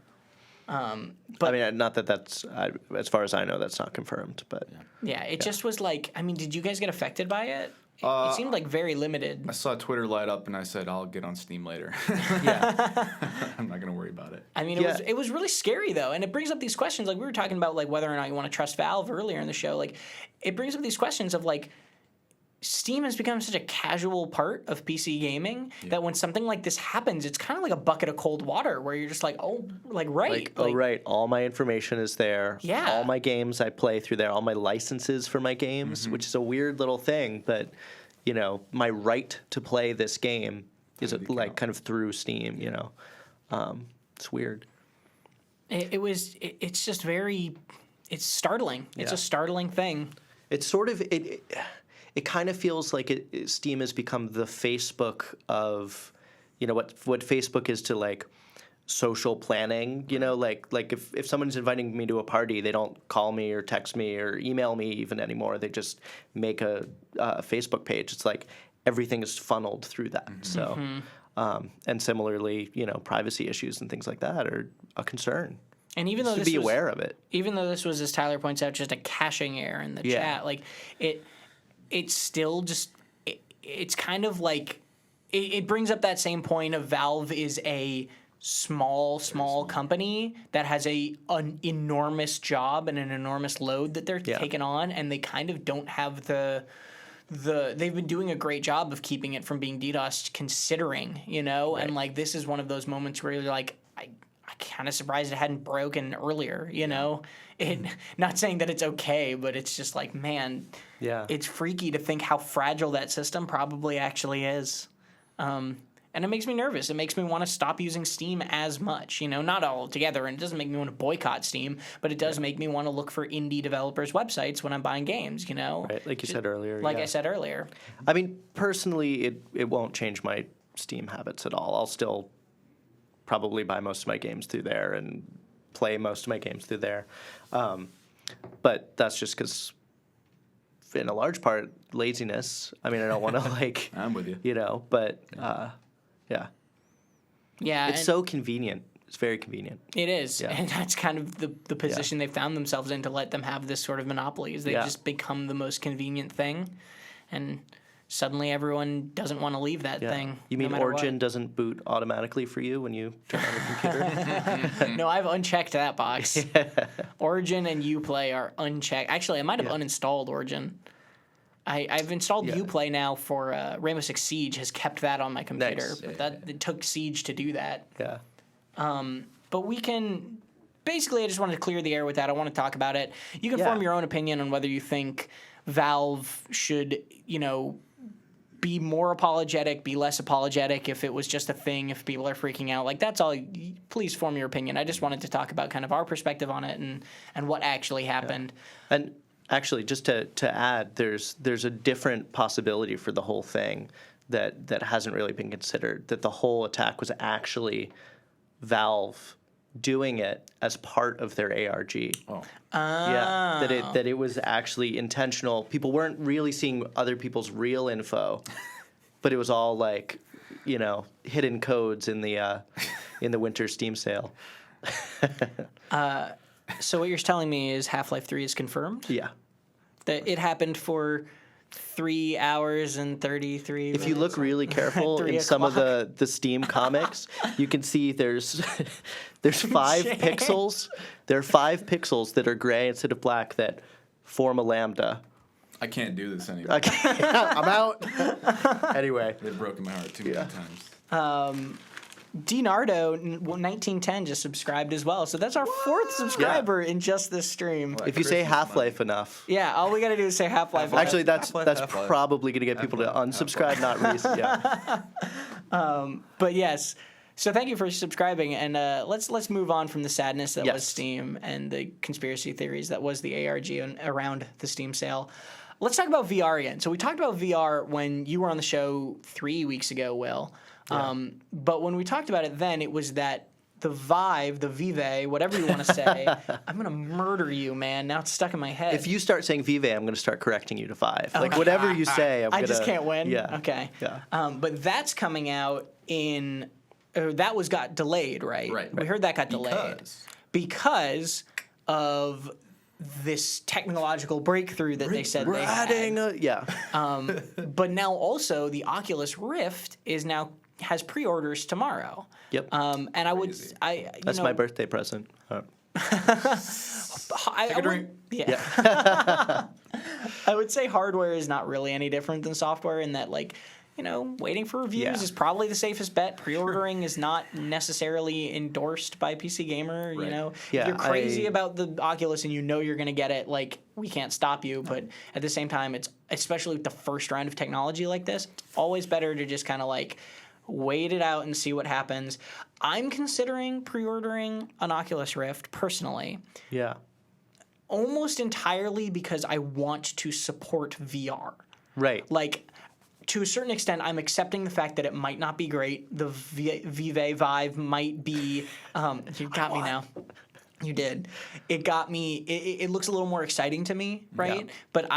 But I mean, not that's as far as I know, that's not confirmed. But it just was like, I mean, did you guys get affected by it? It seemed like very limited. I saw Twitter light up, and I said, "I'll get on Steam later." I'm not gonna worry about it. I mean, it was really scary though, and it brings up these questions. Like we were talking about, like whether or not you want to trust Valve earlier in the show. Like, it brings up these questions of like, Steam has become such a casual part of PC gaming that when something like this happens, it's kind of like a bucket of cold water where you're just like, right. All my information is there. Yeah. All my games I play through there. All my licenses for my games, which is a weird little thing, but my right to play this game is like kind of through Steam. It's weird. It's just very. It's startling. It's a startling thing. It's sort of It kind of feels like Steam has become the Facebook of, what Facebook is to like social planning, like if someone's inviting me to a party, they don't call me or text me or email me even anymore. They just make a Facebook page. It's like everything is funneled through that. So, and similarly, privacy issues and things like that are a concern. And even though to be aware of it. Even though this was, as Tyler points out, just a caching error in the chat, like it's still just it's kind of like it brings up that same point of Valve is a small company that has an enormous job and an enormous load that they're taking on, and they kind of don't have they've been doing a great job of keeping it from being DDoSed, considering, right. And like this is one of those moments where you're like, I kind of surprised it hadn't broken earlier, not saying that it's okay, but it's just like, man, it's freaky to think how fragile that system probably actually is. And it makes me nervous. It makes me want to stop using Steam as much, not all together. And it doesn't make me want to boycott Steam, but it does make me want to look for indie developers' websites when I'm buying games, Right, like you said earlier. Like I said earlier. I mean, personally, it won't change my Steam habits at all. I'll still probably buy most of my games through there and play most of my games through there. But that's just because, in a large part, laziness. I mean, I don't want to I'm with you. But yeah, it's so convenient. It's very convenient. It is, and that's kind of the position they found themselves in to let them have this sort of monopoly. Is they just become the most convenient thing, and suddenly everyone doesn't want to leave that thing. You mean Origin doesn't boot automatically for you when you turn on the computer? No, I've unchecked that box. Origin and Uplay are unchecked. Actually, I might have uninstalled Origin. I've installed Uplay now for Rainbow Six Siege, has kept that on my computer. Nice. But it took Siege to do that. Yeah. But we can... Basically, I just wanted to clear the air with that. I want to talk about it. You can form your own opinion on whether you think Valve should, be more apologetic, be less apologetic if it was just a thing, if people are freaking out. Like, that's all. Please form your opinion. I just wanted to talk about kind of our perspective on it and what actually happened. Yeah. And actually, just to add, there's a different possibility for the whole thing that hasn't really been considered, that the whole attack was actually Valve doing it as part of their ARG. Oh. Yeah, that it was actually intentional. People weren't really seeing other people's real info, but it was all like, hidden codes in the winter Steam sale. So what you're telling me is Half-Life 3 is confirmed? Yeah. That it happened for 3 hours and 33 minutes? If you look really careful in some of the Steam comics, you can see there's 5 pixels. There are 5 pixels that are gray instead of black that form a lambda. I can't do this anymore. I'm out. Anyway. They've broken my heart too many times. Dinardo 1910 just subscribed as well, so that's our 4th subscriber in just this stream. Well, If you say Half-Life enough. Yeah, all we gotta do is say Half-Life. Actually, that's Half-Life. probably going to get people to unsubscribe, not reset. Yeah. But yes, so thank you for subscribing, and let's move on from the sadness that was Steam and the conspiracy theories that was the ARG around the Steam sale. Let's talk about VR again. So we talked about VR when you were on the show 3 weeks ago, Will. Yeah. But when we talked about it then, it was that the Vive, the Vive, whatever you want to say, I'm going to murder you, man. Now it's stuck in my head. If you start saying Vive, I'm going to start correcting you to 5. Like, whatever you say, I just can't win? Yeah. Okay. Yeah. But that's coming out in... that got delayed, right? Right. We heard that got delayed. Because of this technological breakthrough that they said they had. But now also the Oculus Rift has pre-orders tomorrow. Yep. And That's my birthday present. Take a drink. I would say hardware is not really any different than software in that, waiting for reviews is probably the safest bet. Pre-ordering is not necessarily endorsed by PC Gamer. Right. If you're crazy about the Oculus and you're going to get it, we can't stop you. But at the same time, it's especially with the first round of technology like this, it's always better to just kind of wait it out and see what happens. I'm considering pre-ordering an Oculus Rift personally. Yeah. Almost entirely because I want to support VR. Right. to a certain extent, I'm accepting the fact that it might not be great. The Vive might be. You got me now. You did. It got me. It looks a little more exciting to me, right? Yeah. But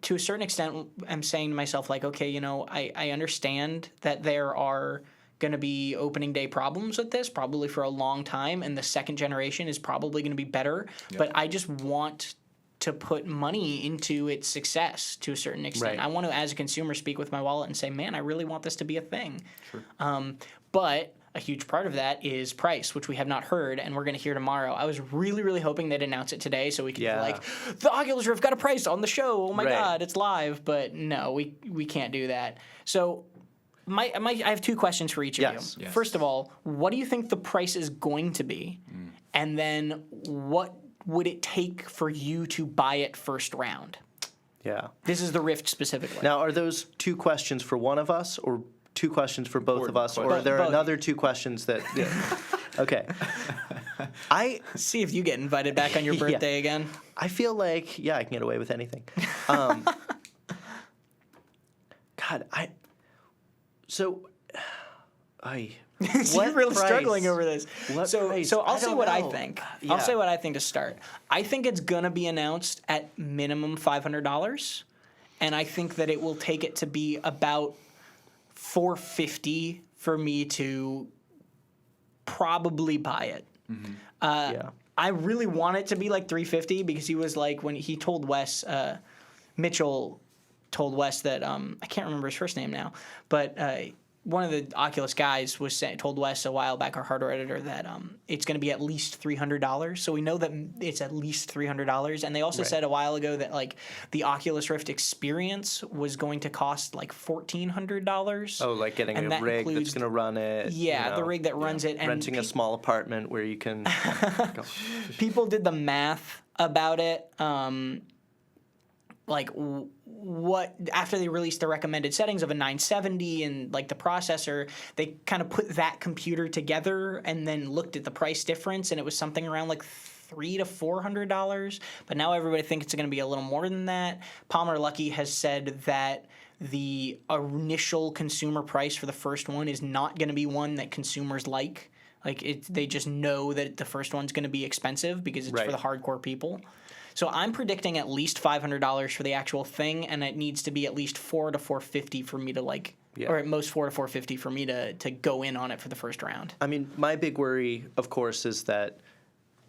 to a certain extent, I'm saying to myself, like, okay, you know, I understand that there are going to be opening day problems with this, probably for a long time, and the second generation is probably going to be better. Yep. But I just want to put money into its success to a certain extent. Right. I want to, as a consumer, speak with my wallet and say, man, I really want this to be a thing. Sure. But a huge part of that is price, which we have not heard, and we're going to hear tomorrow. I was really, really hoping they'd announce it today so we could be like, the Oculus Rift got a price on the show. Oh my God, it's live. But no, we can't do that. So I have two questions for each of you. Yes. First of all, what do you think the price is going to be? And then what would it take for you to buy it first round? Yeah. This is the Rift specifically. Now, are those two questions for one of us, or two questions for both of us, or are there Both. another two questions that? Yeah. Okay. I See if you get invited back on your birthday again. I feel like I can get away with anything. God, You're really struggling over this. What so price? I'll I say don't what I know. think. Yeah. I'll say what I think to start. I think it's gonna be announced at minimum $500, and I think that it will take it to be about $450 for me to probably buy it. Yeah. I really want it to be like $350 because he was like, when he told Wes, Mitchell told Wes that I can't remember his first name now, but one of the Oculus guys told Wes a while back, our hardware editor, that it's going to be at least $300. So we know that it's at least $300. And they also said a while ago that like the Oculus Rift experience was going to cost like $1,400. Oh, like getting And a that rig includes- that's going to run it. Yeah, you know, the rig that runs it. And renting a small apartment where you can. people did the math about it. Like what after they released the recommended settings of a 970 and like the processor, they kind of put that computer together and then looked at the price difference, and it was something around like $300 to $400. But now everybody thinks it's going to be a little more than that. Palmer Luckey has said that the initial consumer price for the first one is not going to be one that consumers like. They just know that the first one's going to be expensive because it's for the hardcore people. So I'm predicting at least $500 for the actual thing, and it needs to be at least $400 to $450 for me to or at most $400 to $450 for me to go in on it for the first round. I mean, my big worry, of course, is that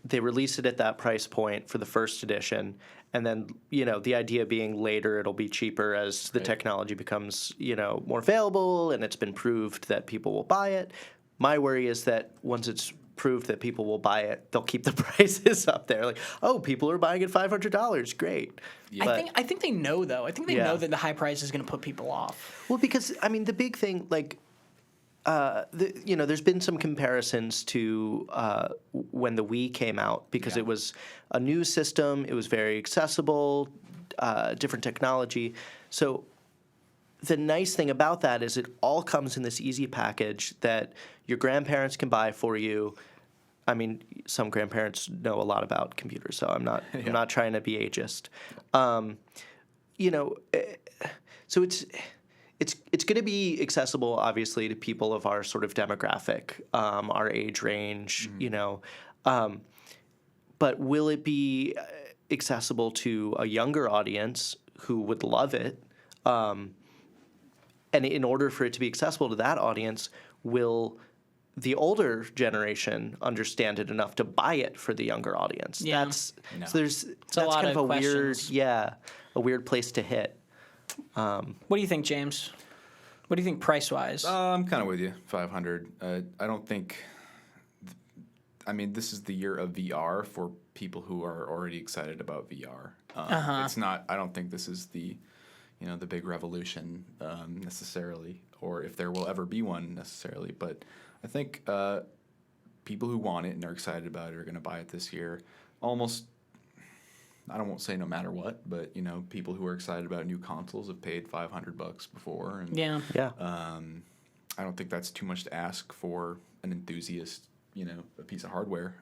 they release it at that price point for the first edition, and then the idea being later it'll be cheaper as the technology becomes more available and it's been proved that people will buy it. My worry is that once it's proved that people will buy it, they'll keep the prices up there. Like, oh, people are buying it $500. Great. Yeah. I think they know, though. I think they know that the high price is going to put people off. Well, because I mean, the big thing, like, there's been some comparisons to when the Wii came out because it was a new system. It was very accessible, different technology. So the nice thing about that is it all comes in this easy package that your grandparents can buy for you. I mean, some grandparents know a lot about computers, so I'm not trying to be ageist. So it's going to be accessible, obviously, to people of our sort of demographic, our age range, but will it be accessible to a younger audience who would love it? And in order for it to be accessible to that audience, will the older generation understand it enough to buy it for the younger audience? Yeah. So that's a lot kind of of a questions. weird place to hit. What do you think, James? What do you think price-wise? I'm kind of with you. 500. I don't think. I mean, this is the year of VR for people who are already excited about VR. It's not. I don't think this is the big revolution necessarily, or if there will ever be one necessarily. But I think people who want it and are excited about it are going to buy it this year. Almost, I won't say no matter what, but people who are excited about new consoles have paid $500 before. And, yeah. I don't think that's too much to ask for an enthusiast, a piece of hardware.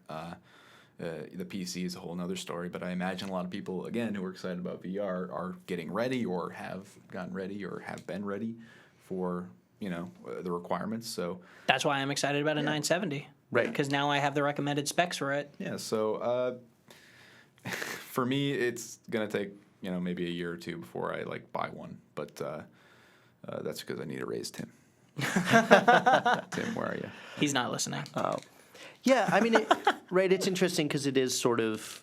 The PC is a whole nother story, but I imagine a lot of people, again, who are excited about VR are getting ready or have gotten ready or have been ready for, the requirements. So That's why I'm excited about a 970. Right. Because now I have the recommended specs for it. yeah, so for me, it's gonna take maybe a year or two before I buy one, but that's because I need to raise Tim. Tim, where are you? He's not listening. Yeah, I mean, right, it's interesting because it is sort of,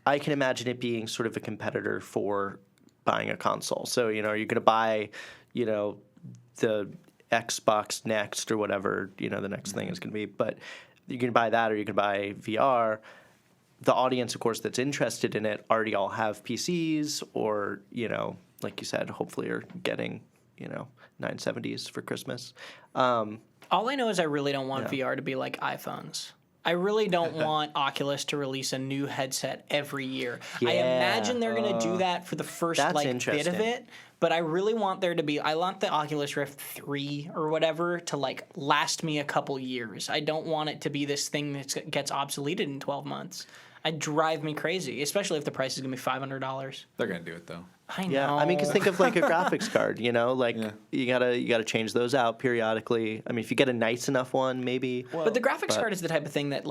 I can imagine it being sort of a competitor for buying a console. So, you're going to buy, the Xbox Next or whatever, the next thing is going to be. But you can buy that or you can buy VR. The audience, of course, that's interested in it already all have PCs or, like you said, hopefully are getting, 970s for Christmas. All I know is I really don't want VR to be like iPhones. I really don't want Oculus to release a new headset every year. I imagine they're going to do that for the first bit of interesting. it, but I really want there to be. I want the Oculus Rift 3 or whatever to last me a couple years. I don't want it to be this thing that gets obsoleted in 12 months. It'd drive me crazy, especially if the price is going to be $500. They're gonna do it though. I know. Yeah, I mean, because think of a graphics card. You gotta change those out periodically. I mean, if you get a nice enough one, maybe. But the graphics card is the type of thing that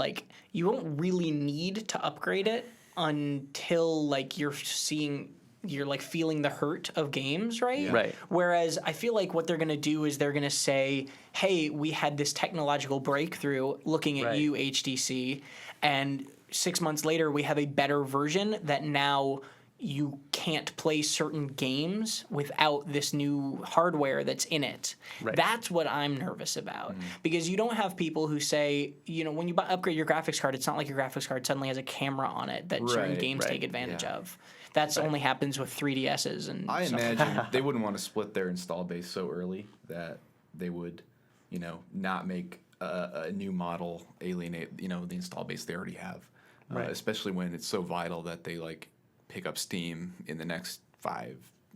you won't really need to upgrade it until you're feeling the hurt of games, right? Yeah. Right. Whereas I feel like what they're going to do is they're going to say, hey, we had this technological breakthrough looking at you, HTC, and 6 months later we have a better version that now you can't play certain games without this new hardware that's in it. Right. That's what I'm nervous about. Because you don't have people who say, when you upgrade your graphics card, it's not like your graphics card suddenly has a camera on it that certain Right, games right, take advantage yeah. of. That's only happens with 3DSs and I stuff. imagine they wouldn't want to split their install base so early that they would, not make a new model alienate, the install base they already have. Right. Especially when it's so vital that they pick up steam in the next 5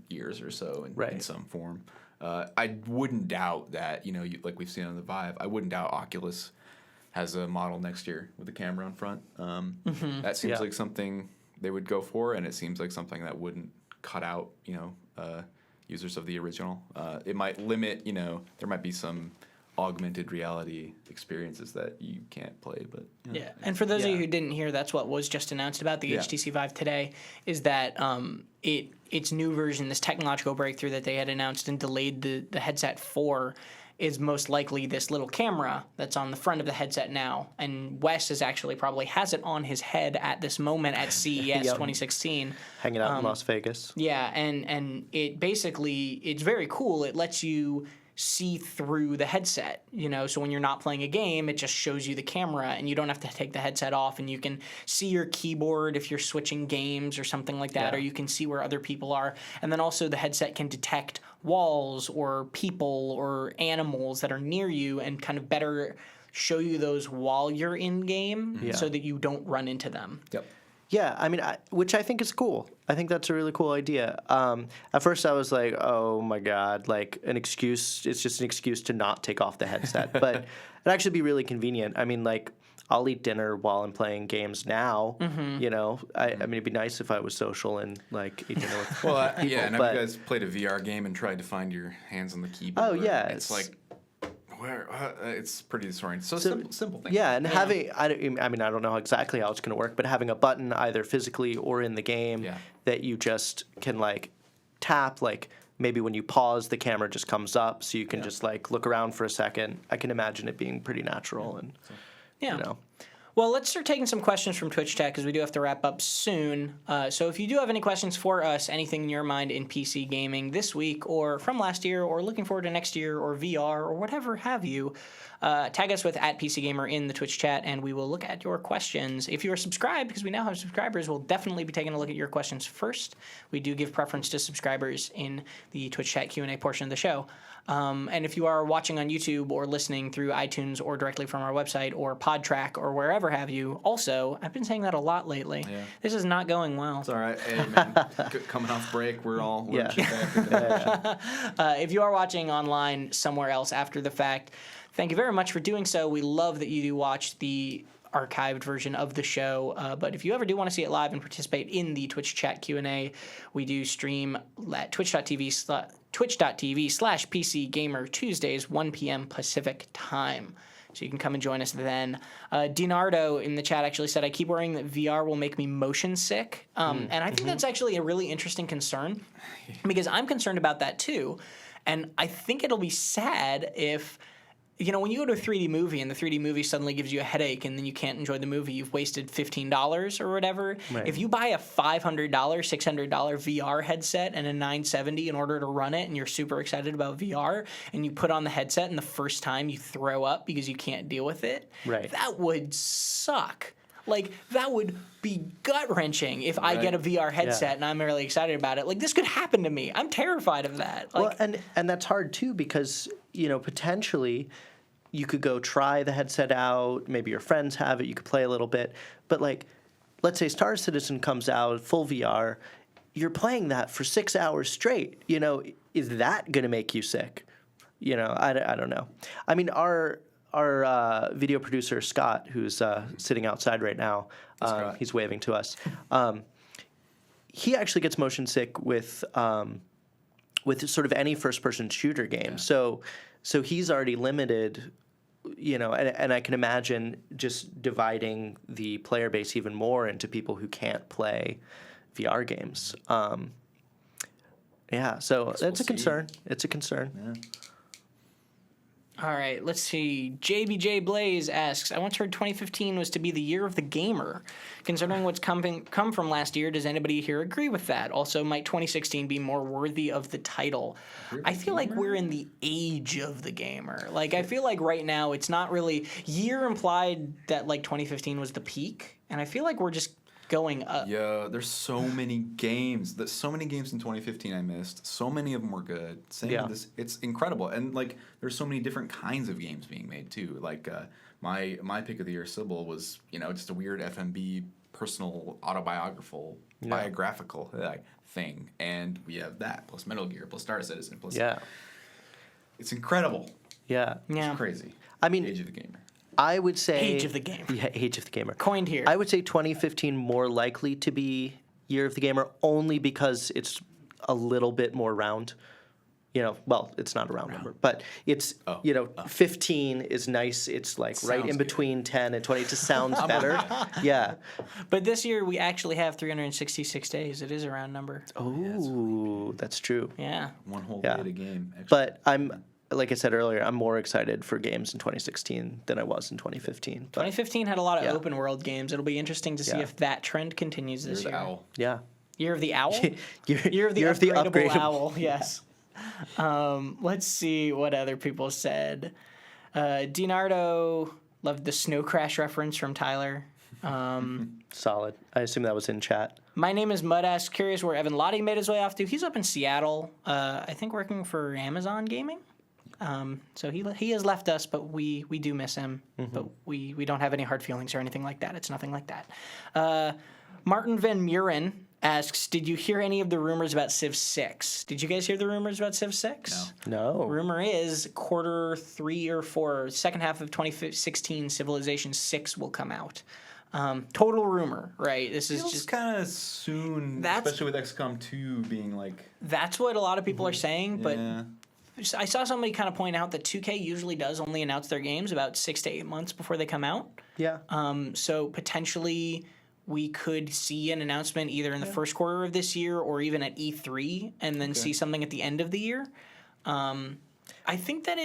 years or so in some form. I wouldn't doubt that, like we've seen on the Vive, I wouldn't doubt Oculus has a model next year with a camera on front. That seems like something they would go for, and it seems like something that wouldn't cut out, users of the original. It might limit, there might be some augmented reality experiences that you can't play, but Yeah, and for those of you who didn't hear, that's what was just announced about the HTC Vive today, is that its new version, this technological breakthrough that they had announced and delayed the headset for, is most likely this little camera that's on the front of the headset now. And Wes probably has it on his head at this moment at CES 2016. Hanging out in Las Vegas. Yeah, and it basically, it's very cool. It lets you see through the headset, so when you're not playing a game, it just shows you the camera and you don't have to take the headset off, and you can see your keyboard if you're switching games or something like that, or you can see where other people are. And then also the headset can detect walls or people or animals that are near you and kind of better show you those while you're in game so that you don't run into them. Yep. Yeah, I mean, which I think is cool. I think that's a really cool idea. At first, I was like, "Oh my god!" An excuse. It's just an excuse to not take off the headset. But it'd actually be really convenient. I mean, I'll eat dinner while I'm playing games now. I mean, it'd be nice if I was social and eat dinner with people. Well, and have you guys played a VR game and tried to find your hands on the keyboard? Oh yeah, it's where it's pretty disorienting. So simple thing. Yeah, and having I don't know exactly how it's going to work, but having a button either physically or in the game that you just can tap, maybe when you pause, the camera just comes up, so you can just look around for a second. I can imagine it being pretty natural and Well, let's start taking some questions from Twitch chat because we do have to wrap up soon. So if you do have any questions for us, anything in your mind in PC gaming this week or from last year or looking forward to next year or VR or whatever have you, tag us with @PCGamer in the Twitch chat and we will look at your questions. If you are subscribed, because we now have subscribers, we'll definitely be taking a look at your questions first. We do give preference to subscribers in the Twitch chat Q&A portion of the show. And if you are watching on YouTube or listening through iTunes or directly from our website or PodTrack or wherever never have you. Also, I've been saying that a lot lately. Yeah. This is not going well. It's all right. Hey, man, coming off break, we're Yeah. back in the If you are watching online somewhere else after the fact, thank you very much for doing so. We love that you do watch the archived version of the show. But if you ever do want to see it live and participate in the Twitch chat Q&A, we do stream at twitch.tv/PC Gamer Tuesdays, 1 p.m. Pacific time. So you can come and join us then. Dinardo in the chat actually said, I keep worrying that VR will make me motion sick. And I think that's actually a really interesting concern because I'm concerned about that too. And I think it'll be sad if, when you go to a 3D movie and the 3D movie suddenly gives you a headache and then you can't enjoy the movie, you've wasted $15 or whatever. Right. If you buy a $500, $600 VR headset and a 970 in order to run it and you're super excited about VR and you put on the headset and the first time you throw up because you can't deal with it, Right. that would suck. Like, that would be gut-wrenching if I get a VR headset and I'm really excited about it. Like, this could happen to me. I'm terrified of that. Like, Well, and that's hard too because potentially you could go try the headset out. Maybe your friends have it. You could play a little bit. But like, let's say Star Citizen comes out full VR. You're playing that for 6 hours straight. Is that going to make you sick? I don't know. I mean, our video producer Scott, who's sitting outside right now, he's waving to us. He actually gets motion sick with sort of any first-person shooter game. So he's already limited, and I can imagine just dividing the player base even more into people who can't play VR games. So that's a concern. It's a concern. Yeah. all right, let's see. JBJ Blaze asks, I once heard 2015 was to be the year of the gamer. Considering what's come from last year, does anybody here agree with that? Also, might 2016 be more worthy of the title? I feel like we're in the age of the gamer. Like, I feel like right now it's not really... Year implied that, 2015 was the peak, and I feel like we're just going up. Yeah, there's so many games. There's so many games in 2015 I missed. So many of them were good. It's incredible. And there's so many different kinds of games being made too. My pick of the year, Sybil, was just a weird FMB personal biographical thing. And we have that plus Metal Gear plus Star Citizen plus it's incredible. Yeah. It's crazy. I mean, Age of the Gamer. I would say Age of the Gamer. Yeah, Age of the Gamer. Coined here. I would say 2015 more likely to be Year of the Gamer only because it's a little bit more round. Well, it's not a round number, but it's 15 is nice. It's right in Sounds between 10 and 20. It just sounds better. Yeah. But this year we actually have 366 days. It is a round number. Oh, that's true. Yeah. One whole day of the game. But like I said earlier, I'm more excited for games in 2016 than I was in 2015. But 2015 had a lot of open world games. It'll be interesting to see if that trend continues this There's year. Owl. yeah. Year of the Owl? Year of the of the upgradable upgradable. owl, yes. Let's see what other people said. Dinardo loved the Snow Crash reference from Tyler. Solid. I assume that was in chat. My name is Mudass. Curious where Evan Lottie made his way off to. He's up in Seattle, I think working for Amazon Gaming. So he has left us, but we do miss him. But we don't have any hard feelings or anything like that. It's nothing like that. Martin Van Muren asks, did you hear any of the rumors about Civ 6? Did you guys hear the rumors about Civ 6? No. Rumor is quarter 3 or 4, second half of 2016, Civilization 6 will come out. Total rumor, right? This is just kind of soon, especially with XCOM 2 being That's what a lot of people are saying, but yeah. I saw somebody kind of point out that 2K usually does only announce their games about 6 to 8 months before they come out. Yeah. So potentially we could see an announcement either in the first quarter of this year or even at E3 and then see something at the end of the year. I think that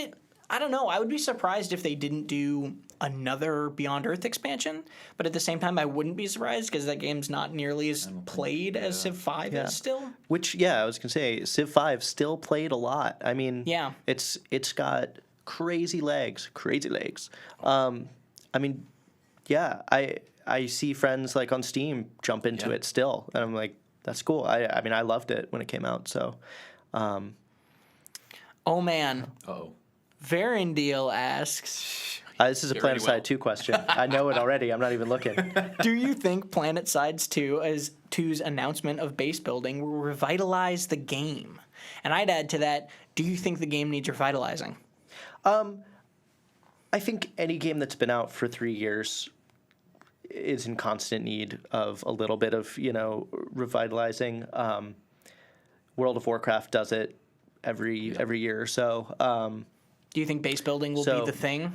I don't know. I would be surprised if they didn't do another Beyond Earth expansion, but at the same time, I wouldn't be surprised because that game's not nearly as played as Civ 5 is still. Which, I was going to say, Civ 5 still played a lot. I mean, it's got crazy legs. I see friends on Steam jump into it still, and I'm like, that's cool. I mean, I loved it when it came out, so. Oh, man. Uh-oh. Varendeel asks, This is a Get ready, PlanetSide Will. 2 question. I know it already. I'm not even looking. Do you think PlanetSides 2's announcement of base building will revitalize the game? And I'd add to that, do you think the game needs revitalizing? I think any game that's been out for 3 years is in constant need of a little bit of, revitalizing. World of Warcraft does it every year or so. Do you think base building will So- be the thing?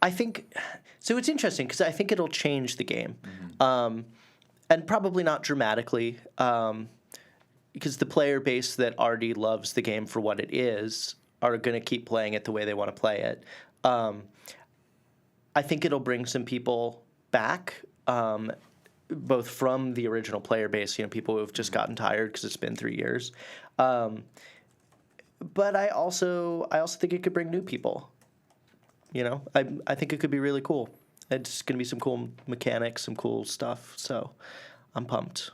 I think so. It's interesting because I think it'll change the game, and probably not dramatically, because the player base that already loves the game for what it is are going to keep playing it the way they want to play it. I think it'll bring some people back, both from the original player base, people who have just gotten tired because it's been 3 years. But I also think it could bring new people. I think it could be really cool. It's going to be some cool mechanics, some cool stuff. So I'm pumped.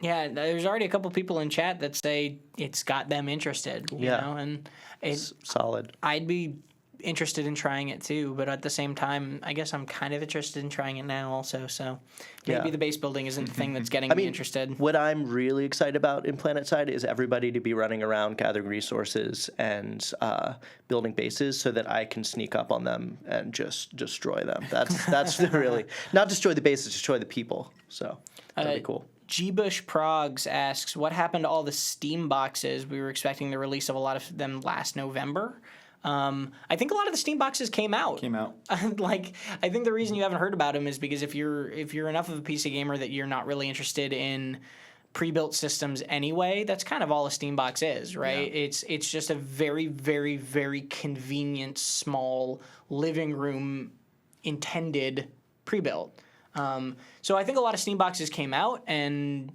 Yeah, there's already a couple people in chat that say it's got them interested. You know, and It's solid. I'd be interested in trying it too, but at the same time, I guess I'm kind of interested in trying it now also. So maybe Yeah. the base building isn't the thing that's getting I me mean, interested. what I'm really excited about in PlanetSide is everybody to be running around gathering resources and building bases so that I can sneak up on them and just destroy them. That's really not destroy the bases, destroy the people. So that'd be cool. Gbush Progs asks, what happened to all the Steam boxes? We were expecting the release of a lot of them last November. I think a lot of the Steam boxes came out. I think the reason you haven't heard about them is because if you're enough of a PC gamer that you're not really interested in pre-built systems anyway, that's kind of all a Steam box is, right? Yeah. It's just a very, very, very convenient small living room intended pre-built. So I think a lot of Steam boxes came out and,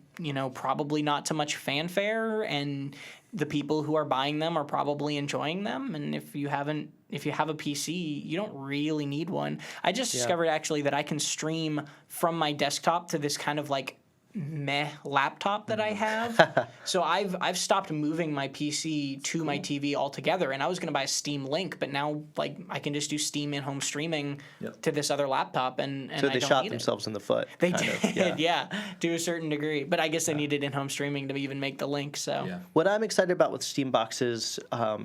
probably not to much fanfare, and the people who are buying them are probably enjoying them. And if you have a PC, you don't really need one. I just discovered actually that I can stream from my desktop to this kind of like meh laptop that I have. So I've stopped moving my PC to my TV altogether, and I was going to buy a Steam Link, but now I can just do Steam in-home streaming to this other laptop, and So I they don't shot need themselves in the foot. They kind did, of, yeah, to a certain degree. But I guess they needed in-home streaming to even make the link. So Yeah. What I'm excited about with Steam boxes are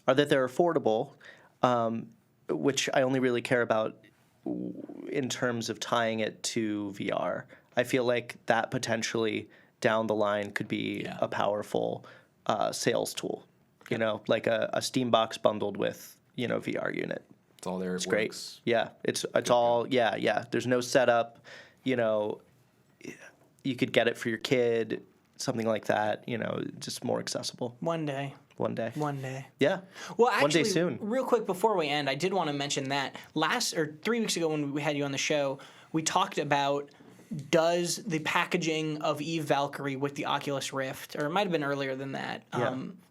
that they're affordable, which I only really care about in terms of tying it to VR. I feel like that potentially down the line could be a powerful sales tool. Like a Steam box bundled with VR unit. It's all there. It's great. Yeah, it's all There's no setup. You could get it for your kid, something like that. Just more accessible. one day. One day. Yeah. Well, actually, one day soon. Real quick before we end, I did want to mention that 3 weeks ago when we had you on the show, we talked about does the packaging of Eve Valkyrie with the Oculus Rift, or it might have been earlier than that,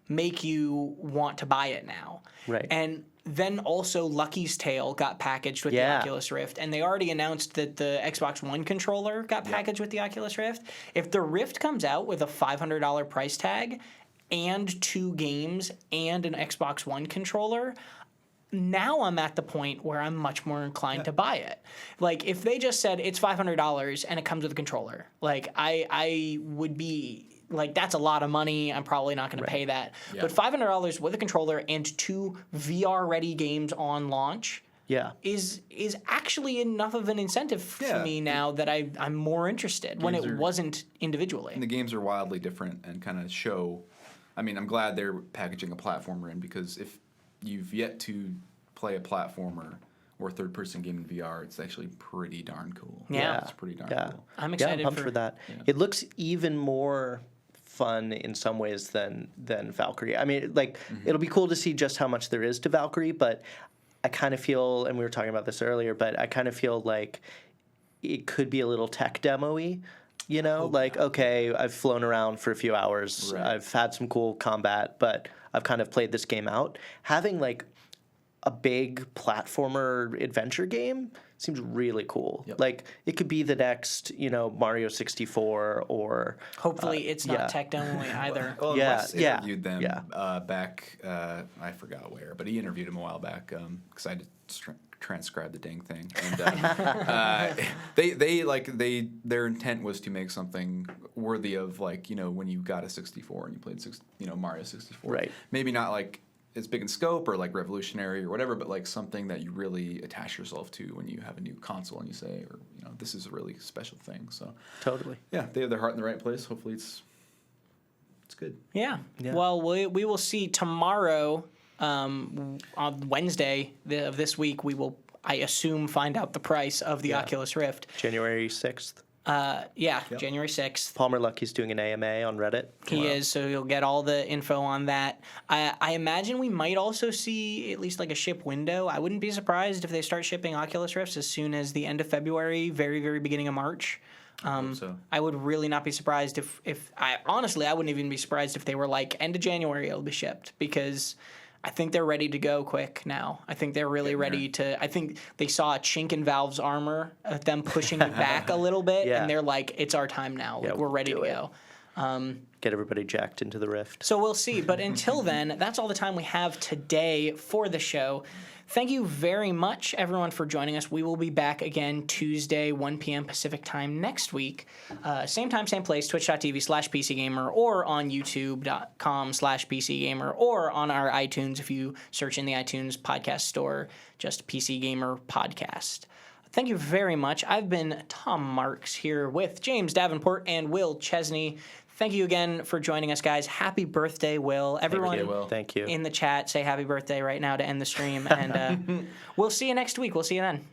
make you want to buy it now? Right. And then also Lucky's Tale got packaged with the Oculus Rift, and they already announced that the Xbox One controller got packaged with the Oculus Rift. If the Rift comes out with a $500 price tag and 2 games and an Xbox One controller, now I'm at the point where I'm much more inclined to buy it. Like, if they just said it's $500 and it comes with a controller, like, I would be like, that's a lot of money. I'm probably not going to pay that. Yeah. But $500 with a controller and 2 VR-ready games on launch is actually enough of an incentive to me now that I'm more interested when it wasn't individually. And the games are wildly different and kind of show. I mean, I'm glad they're packaging a platformer in, because if you've yet to play a platformer or a third-person game in VR, it's actually pretty darn cool. Yeah. It's pretty darn cool. I'm excited I'm pumped for that. Yeah. It looks even more fun in some ways than Valkyrie. I mean, it'll be cool to see just how much there is to Valkyrie, but I kind of feel, and we were talking about this earlier, but I kind of feel like it could be a little tech demo-y. Okay, I've flown around for a few hours. Right. I've had some cool combat, but I've kind of played this game out. Having a big platformer adventure game seems really cool. Like it could be the next, Mario 64 or Hopefully it's not tech only either. Well, Wes interviewed them yeah. back. I forgot where, but he interviewed him a while back because I had to transcribe the dang thing. And their intent was to make something worthy of when you got a 64 and you played Mario 64. Right. Maybe not like it's big in scope or like revolutionary or whatever, but like something that you really attach yourself to when you have a new console and you say, or this is a really special thing. So totally. Yeah, they have their heart in the right place. Hopefully it's good. Yeah. Well, we will see tomorrow on Wednesday of this week. We will, I assume, find out the price of the Oculus Rift. January 6th. January 6th. Palmer Luckey's doing an AMA on Reddit. He is, so you'll get all the info on that. I imagine we might also see at least like a ship window. I wouldn't be surprised if they start shipping Oculus Rifts as soon as the end of February, very, very beginning of March. I would really not be surprised if I wouldn't even be surprised if they were like end of January it'll be shipped, because I think they're ready to go quick now. I think they're really ready to. I think they saw a chink in Valve's armor, them pushing it back a little bit, and they're like, "It's our time now. Like, we're ready to go." Get everybody jacked into the Rift. So we'll see. But until then, that's all the time we have today for the show. Thank you very much, everyone, for joining us. We will be back again Tuesday, 1 p.m. Pacific time next week. Same time, same place, twitch.tv/PCGamer, or on youtube.com/PCGamer, or on our iTunes if you search in the iTunes podcast store, just PC Gamer Podcast. Thank you very much. I've been Tom Marks here with James Davenport and Will Chesney. Thank you again for joining us, guys. Happy birthday, Will. Everyone Thank you. in the chat, say happy birthday right now to end the stream. And we'll see you next week. We'll see you then.